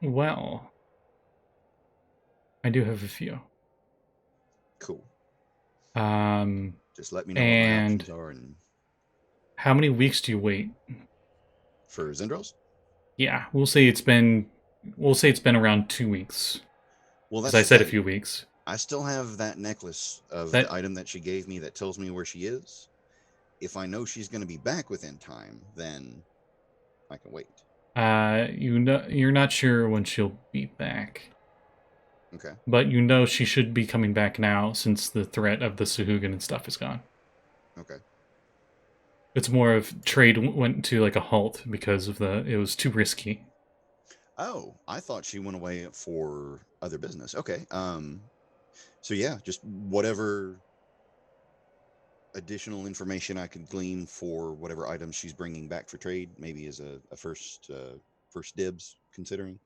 Well, I do have a few. Cool. Just let me know what my options are. And how many weeks do you wait? For Zendros? Yeah, we'll say it's been around 2 weeks. Well, As that's I said, a thing. few weeks. I still have that necklace of the item that she gave me that tells me where she is. If I know she's going to be back within time, then I can wait. You're not sure when she'll be back. Okay. But she should be coming back now since the threat of the Sahuagin and stuff is gone. Okay. It's more of trade went to like a halt because of it was too risky. Oh, I thought she went away for other business. Okay. So yeah, just whatever additional information I could glean for whatever items she's bringing back for trade, maybe as a first dibs considering,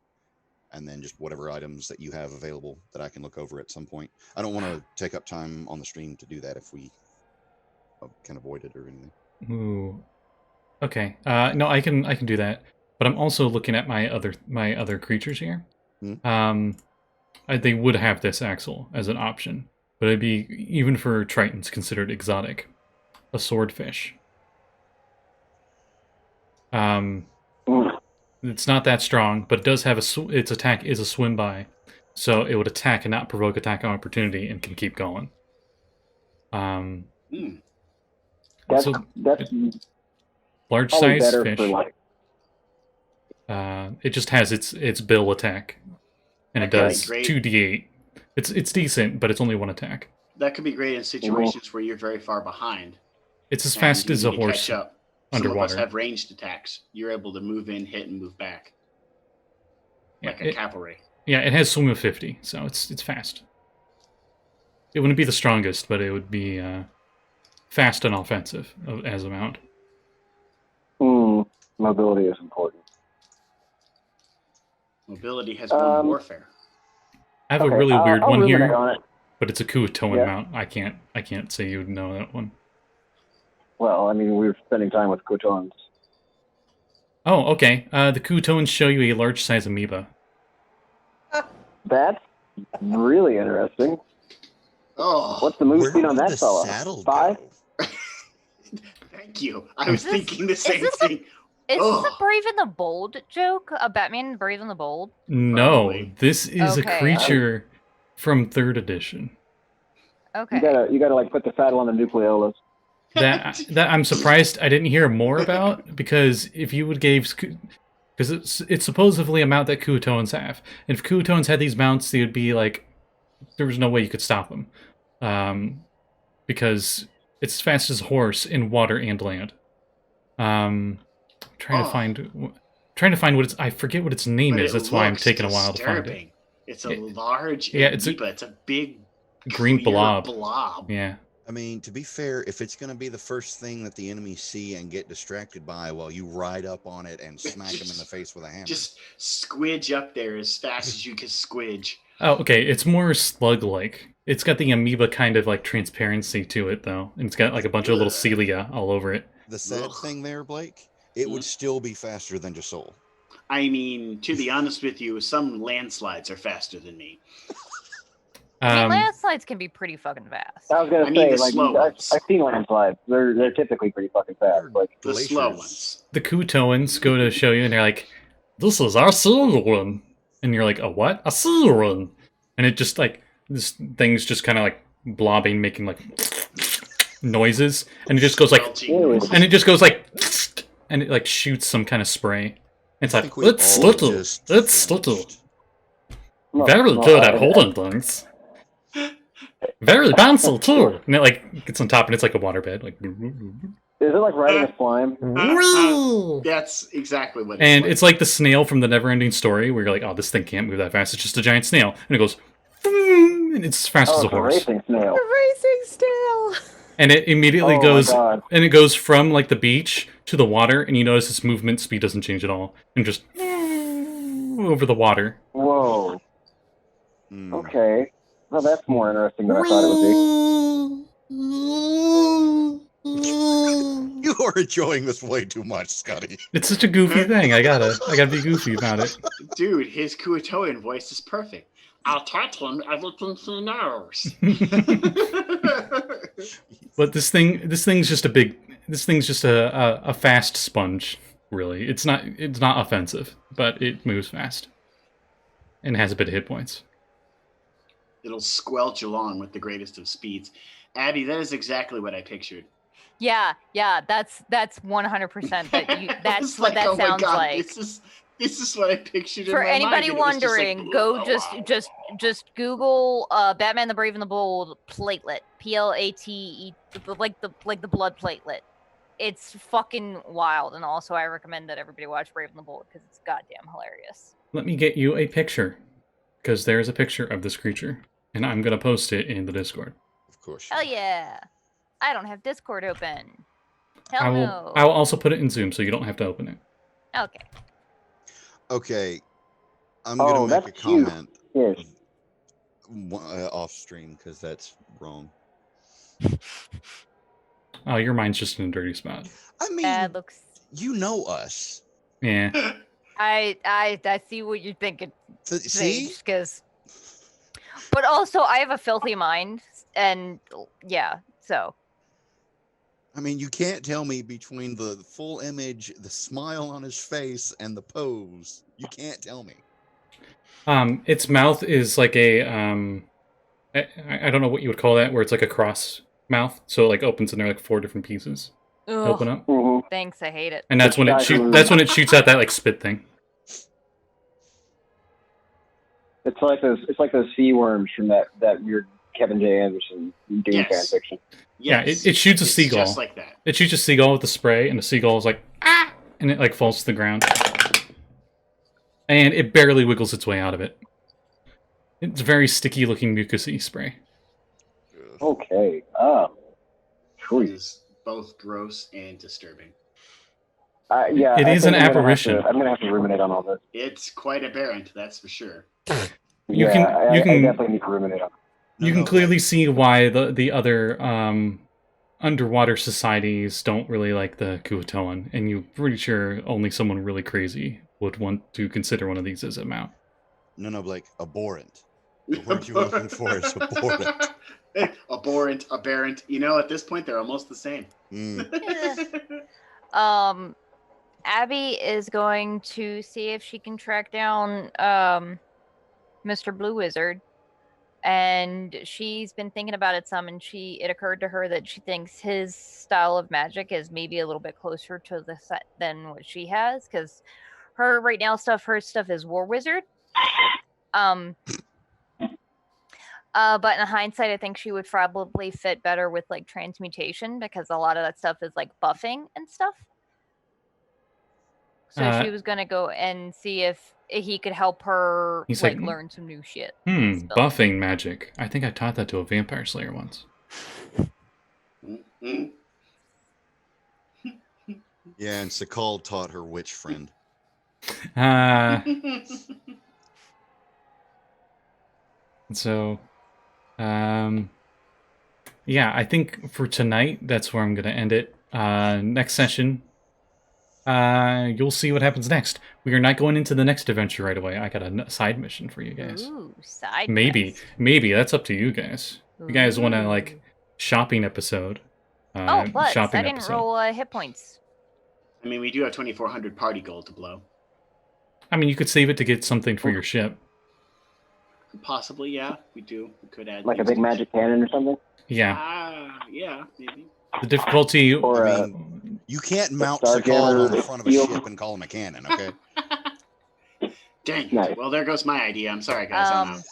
and then just whatever items that you have available that I can look over at some point. I don't want to take up time on the stream to do that if we can avoid it or anything. Ooh. Okay. No, I can do that. But I'm also looking at my other creatures here. They would have this axle as an option, but it'd be, even for Tritons, considered exotic. A swordfish. It's not that strong, but it does have its attack is a swim by, so it would attack and not provoke attack opportunity and can keep going. That's large size better fish. for like. It just has its bill attack, and it does 2d8. It's decent, but it's only 1 attack. That could be great in situations where you're very far behind. It's as fast as a horse catch up. underwater. Some of us have ranged attacks. You're able to move in, hit, and move back, like a cavalry. Yeah, it has swim of 50, so it's fast. It wouldn't be the strongest, but it would be fast and offensive as a mount. Mobility is important. Mobility has won warfare. I have a really weird one here, on it. but it's a Kuatoan mount. I can't say you would know that one. Well, I mean, we were spending time with Kuatoans. Oh, okay. The Kuatoans show you a large size amoeba. That's really interesting. Oh, what's the move speed on that fella? 5? Thank you. I was thinking the same thing. Is this a Brave and the Bold joke? A Batman Brave and the Bold? No, Probably. this is a creature from 3rd edition. Okay. You gotta like put the saddle on the nucleolus. That I'm surprised I didn't hear more about, because if you would gave Because it's supposedly a mount that Kuatoans have. And if Kuatoans had these mounts, they would be like, there was no way you could stop them. Because it's as fast as a horse in water and land. Trying to find what I forget what its name is. That's why I'm taking a while to find it. It's a large it's a big green clear blob. Yeah. I mean, to be fair, if it's going to be the first thing that the enemies see and get distracted by while you ride up on it and smack them in the face with a hammer. Just squidge up there as fast as you can squidge. Oh, okay. It's more slug-like. It's got the amoeba kind of like transparency to it, though. And it's got like a bunch of little cilia all over it. The sad thing there, Blake, it would still be faster than Josul. I mean, to be honest with you, some landslides are faster than me. Landslides can be pretty fucking fast. I was gonna say, like, I've seen landslides. They're typically pretty fucking fast. Like the slow ones. The Kuatoans go to show you, and they're like, "This is our Sahuagin," and you're like, "A what? A Sahuagin?" And it just like this thing's just kind of like blobbing, making like noises, and it just goes like, and it just goes like, and it like shoots some kind of spray. It's like, it's little. Very good at holding things. Very bouncy too. And it like gets on top and it's like a waterbed. Like, is it like riding a slime? That's exactly what and it's like the snail from the Neverending Story where you're like, oh, this thing can't move that fast. It's just a giant snail. And it goes, and it's as fast as a horse. Racing snail. A racing snail. And it immediately goes, and it goes from like the beach to the water, and you notice its movement speed doesn't change at all, and just over the water. Whoa. Okay. Well, that's more interesting than I thought it would be. You are enjoying this way too much, Scotty. It's such a goofy thing. I gotta be goofy about it. Dude, his Kuatoan voice is perfect. I'll touch him everything he knows. But this thing's just a fast sponge, really. It's not offensive, but it moves fast. And has a bit of hit points. It'll squelch along with the greatest of speeds. Abby, that is exactly what I pictured. Yeah, that's 100%. That's what that sounds like. This is what I pictured. For in my anybody mind, wondering, go just Google Batman the Brave and the Bold platelet, PLATE, like the blood platelet. It's fucking wild, and also I recommend that everybody watch Brave and the Bold because it's goddamn hilarious. Let me get you a picture, because there is a picture of this creature, and I'm gonna post it in the Discord. Of course. Hell yeah! I don't have Discord open. Hell no. I will also put it in Zoom, so you don't have to open it. Okay. Okay, I'm gonna make a comment off stream because that's wrong. Oh, your mind's just in a dirty spot. I mean, you know us. Yeah. I see what you're thinking. See? Because, but also I have a filthy mind, and yeah, so. I mean, you can't tell me between the full image, the smile on his face, and the pose. You can't tell me. Its mouth is like a I don't know what you would call that, where it's like a cross mouth, so it like opens and there are like 4 different pieces. Ugh. Open up. Thanks, I hate it. And that's when it shoots out that like spit thing. It's like those sea worms from that weird Kevin J. Anderson Doom fan fiction. Yes. Yeah, it shoots a seagull. Just like that. It shoots a seagull with the spray, and the seagull is like, ah! And it like falls to the ground. And it barely wiggles its way out of it. It's very sticky looking mucousy spray. Okay. It is both gross and disturbing. Yeah, it is an apparition. I'm gonna have to ruminate on all this. It's quite aberrant, that's for sure. You I definitely need to ruminate on it. You can clearly see why the other underwater societies don't really like the Kuatoan, and you're pretty sure only someone really crazy would want to consider one of these as a mount. No, Blake, abhorrent. The word you were looking for is abhorrent. Abhorrent, aberrant. You know, at this point, they're almost the same. Abby is going to see if she can track down Mr. Blue Wizard. And she's been thinking about it some, and it occurred to her that she thinks his style of magic is maybe a little bit closer to the set than what she has, because her right now her stuff is War Wizard. But in hindsight, I think she would probably fit better with like transmutation because a lot of that stuff is like buffing and stuff. So she was gonna go and see if he could help her like learn some new shit. Buffing magic. I think I taught that to a vampire slayer once. Yeah, and Sekald taught her witch friend. So, yeah, I think for tonight, that's where I'm going to end it. Next session, you'll see what happens next. We are not going into the next adventure right away. I got a side mission for you guys. Ooh, side Maybe that's up to you guys. If you guys want to, like, shopping episode. Oh, but I didn't episode. roll hit points. I mean, we do have 2,400 party gold to blow. I mean, you could save it to get something for your ship. Possibly, yeah. We do. We could add like a big magic cannon or something. Yeah. Yeah, maybe. The difficulty. Or you can't mount Sekald on the front of a ship and call him a cannon, okay? Dang. Nice. Well, there goes my idea. I'm sorry, guys.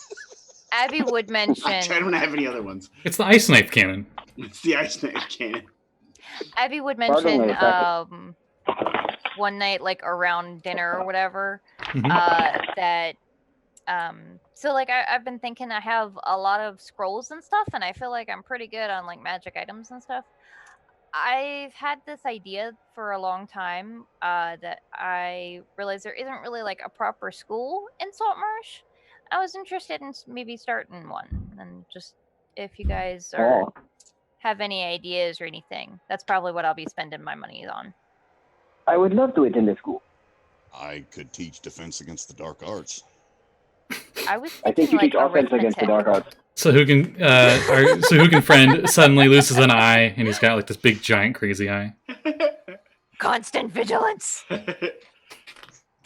Abby would mention. I don't have any other ones. It's the ice knife cannon. It's the ice knife cannon. Abby would mention one night, like around dinner or whatever, that so like I've been thinking I have a lot of scrolls and stuff, and I feel like I'm pretty good on like magic items and stuff. I've had this idea for a long time that I realized there isn't really like a proper school in Saltmarsh. I was interested in maybe starting one, and just if you guys have any ideas or anything, that's probably what I'll be spending my money on. I would love to attend a school. I could teach defense against the dark arts. I think you teach offense against the dark arts. Sahuagin, our Sahuagin friend suddenly loses an eye, and he's got like this big, giant, crazy eye. Constant vigilance. I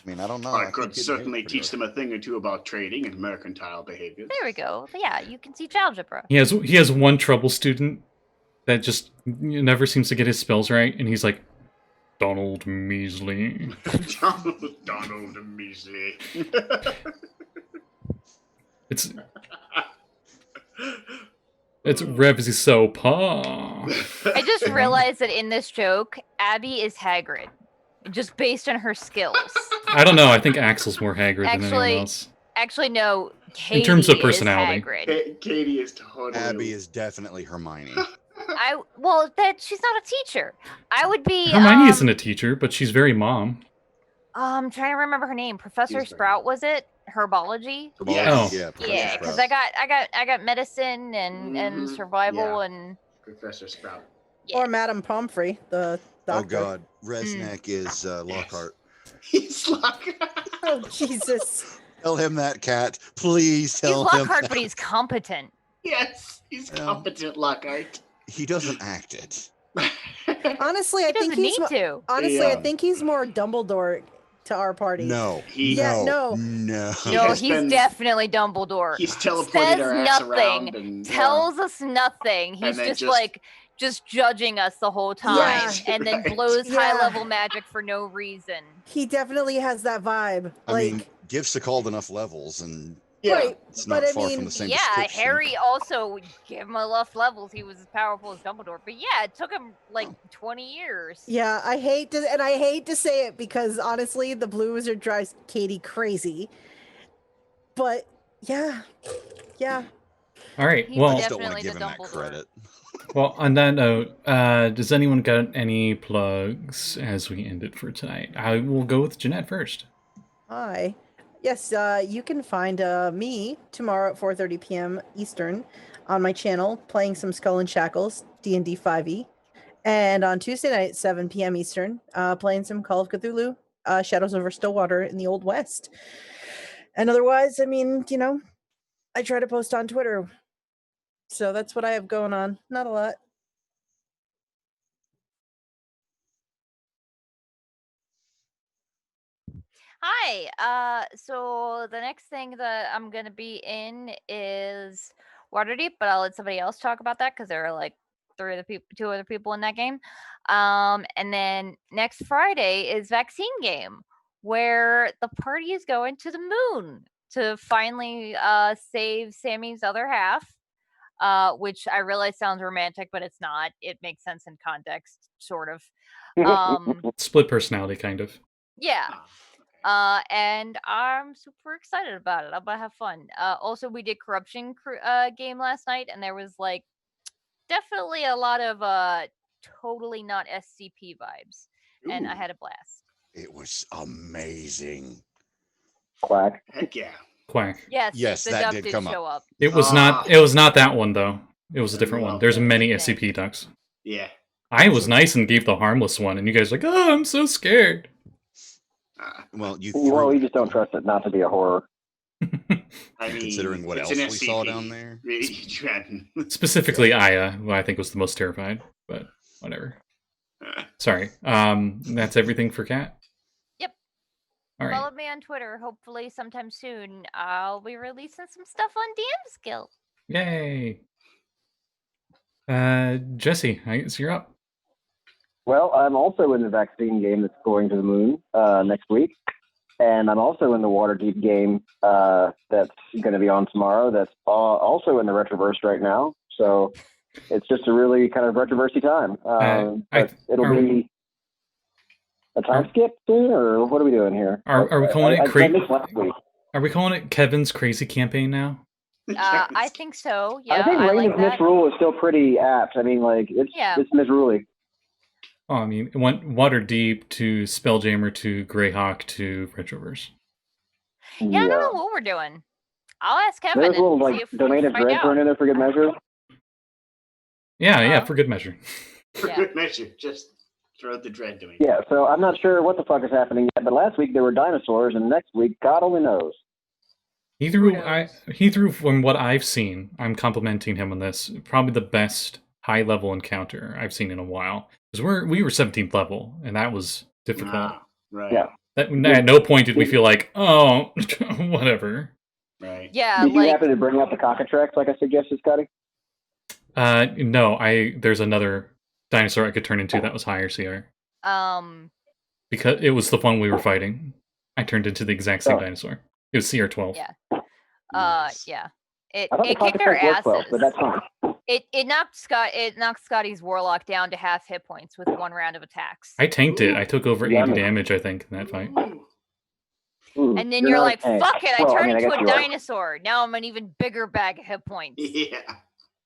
mean, I don't know. I could certainly teach them a thing or two about trading and mercantile behavior. There we go. Yeah, you can teach algebra. He has one trouble student that just never seems to get his spells right, and he's like, Donald Measley. Donald Measley. It's Revsy so paw. I just realized that in this joke, Abby is Hagrid, just based on her skills. I don't know. I think Axel's more Hagrid than anyone else. Actually, no. Kade in terms of personality, Kade is totally. Abby is definitely Hermione. She's not a teacher. I would be. Hermione isn't a teacher, but she's very mom. I'm trying to remember her name. Professor Sprout, was it? Herbology. Yeah. Yeah, because I got medicine and survival and Professor Sprout. Yeah. Or Madame Pomfrey, the doctor. Oh God, Resnick is Lockhart. He's Lockhart. Oh Jesus! Tell him that, Cat. Please tell him. He's Lockhart, but he's competent. Yes, he's competent, Lockhart. He doesn't act it. Honestly, I think he's I think he's more Dumbledore to our party. No. He's definitely Dumbledore. He's teleported our ass around and tells us nothing. He's just judging us the whole time, and then blows high-level magic for no reason. He definitely has that vibe. I mean, give Sekald enough levels, and right, it's not far from the same description. Harry also gave him enough levels. He was as powerful as Dumbledore, but it took him like 20 years. Yeah, I hate to say it because honestly, the Blue Wizard drives Katie crazy. But yeah. All right. I just don't want to give him that credit. Well, on that note, does anyone got any plugs as we end it for tonight? I will go with Jeanette first. Hi. Yes, you can find me tomorrow at 4:30 p.m. Eastern on my channel playing some Skull and Shackles, D&D 5e. And on Tuesday night at 7 p.m. Eastern, playing some Call of Cthulhu, Shadows over Stillwater in the Old West. And otherwise, I mean, I try to post on Twitter. So that's what I have going on. Not a lot. Hi. So the next thing that I'm gonna be in is Waterdeep, but I'll let somebody else talk about that because there are like two other people in that game. And then next Friday is Vaccine Game, where the party is going to the moon to finally save Sammy's other half. Which I realize sounds romantic, but it's not. It makes sense in context, sort of. Split personality, kind of. Yeah. And I'm super excited about it. I'm gonna have fun. Also, we did corruption game last night, and there was like definitely a lot of totally not SCP vibes, and I had a blast. It was amazing. Quack. Heck yeah. Quack. Yes, the that duck did did come show up. It was not. It was not that one though. It was a different one. There's many Okay. SCP ducks. Yeah. I was nice and gave the harmless one, and you guys were like, oh, I'm so scared. Well, you just don't trust it not to be a horror. I mean, considering what it's else an we saw SCP. down there. Really, Trenton. Specifically, Aya, who I think was the most terrified, but whatever. Sorry. That's everything for Kat? Yep. All right. Follow me on Twitter. Hopefully, sometime soon, I'll be releasing some stuff on DM Skill. Yay. Jesse, I guess you're up. Well, I'm also in the vaccine game that's going to the moon next week. And I'm also in the Waterdeep game that's going to be on tomorrow. That's also in the Retroverse right now. So it's just a really kind of Retroversey time. It'll be a time skip soon, or what are we doing here? Are we calling it I missed last week. Are we calling it Kevin's Crazy Campaign now? I think so. Yeah, I think Reign like of that. Misrule is still pretty apt. I mean, like it's Misrule. Oh, I mean, it went Waterdeep to Spelljammer to Greyhawk to Retroverse. Yeah, I don't know what we're doing. I'll ask Kevin There's a little and see like if we Domain can of find Dread thrown out. in there for good measure. Yeah, for good measure. For Yeah. good measure, just throw the dread domain. Yeah, so I'm not sure what the fuck is happening yet, but last week there were dinosaurs, and next week, God only knows. He threw from what I've seen. I'm complimenting him on this. Probably the best high level encounter I've seen in a while. Because we were 17th level, and that was difficult. Right. Yeah. At no point did we feel like, oh, whatever. Right. Yeah, Did you like happen to bring up the cockatrice like I suggested, Scotty? No, there's another dinosaur I could turn into that was higher CR. Because it was the one we were fighting. I turned into the exact same dinosaur. It was CR 12. Yeah. Nice. Yeah. It I thought the kicked our cockatrice was 12, asses. but that's fine. It knocked Scotty's warlock down to half hit points with one round of attacks. I tanked it. I took over 80 Yeah. damage, I think, in that fight. Ooh, And then you're not like, a tank. fuck it, I Well, turned mean, into guess a you are. dinosaur. Now I'm an even bigger bag of hit points. Yeah.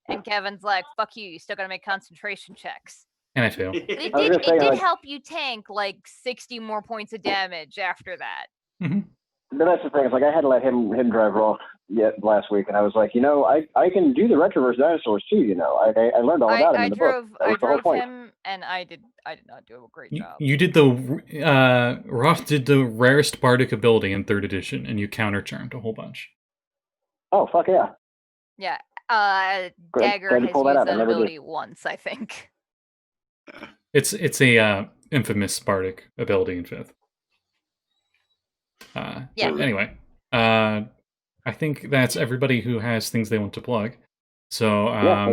And Kevin's like, fuck you still gotta make concentration checks. And I failed. But it I was did, gonna say, it did like- help you tank like 60 more points of damage after that. But that's the thing. It's like I had to let him drive off last week, and I was like, I can do the Retroverse dinosaurs too. I learned all about him in the book. That I was the whole drove point. him, and I did not do a great job. You did Roth did the rarest bardic ability in 3rd edition, and you counter-charmed a whole bunch. Oh fuck yeah! Yeah. Great. Dagger Glad you has pulled that used out. I that never did. ability once, I think. It's a infamous bardic ability in 5th. Yeah. But anyway, I think that's everybody who has things they want to plug. So,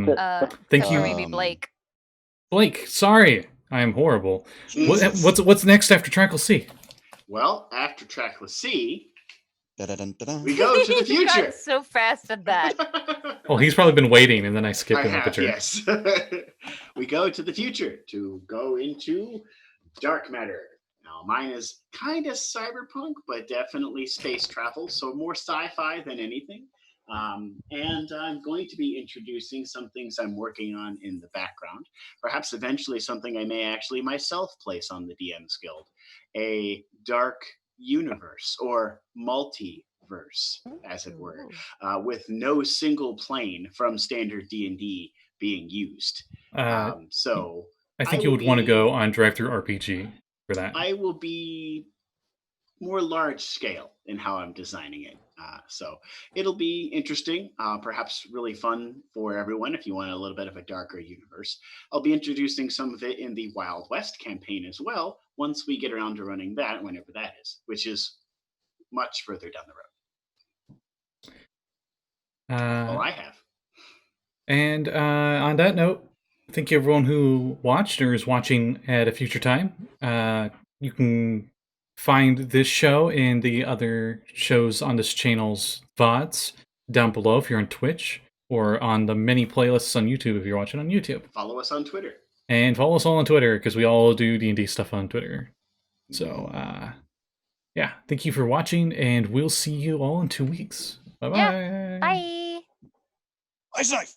that's it. thank except you, for maybe Blake. Blake. Sorry, I am horrible. Jesus. What's next after Trackle C? Well, after Trackless C, Da-da-dun-da-dun. we go to the You got future. so fast at that. Well, he's probably been waiting, and then I skipped I him like a have, jerk. yes. We go to the future to go into dark matter. Now, mine is kind of cyberpunk, but definitely space travel, so more sci-fi than anything. And I'm going to be introducing some things I'm working on in the background. Perhaps eventually something I may actually myself place on the DM's Guild. A dark universe or multiverse, as it were, with no single plane from standard D&D being used. So I think I you will would want to be- go on Drive-Thru RPG for that. I will be more large scale in how I'm designing it. So it'll be interesting, perhaps really fun for everyone if you want a little bit of a darker universe. I'll be introducing some of it in the Wild West campaign as well, once we get around to running that, whenever that is, which is much further down the road. All I have. And on that note, thank you everyone who watched or is watching at a future time. You can find this show and the other shows on this channel's VODs down below if you're on Twitch, or on the many playlists on YouTube if you're watching on YouTube. Follow us on Twitter. And follow us all on Twitter, because we all do D&D stuff on Twitter. So, yeah, thank you for watching, and we'll see you all in 2 weeks. Bye-bye. Yeah, bye. Ice knife!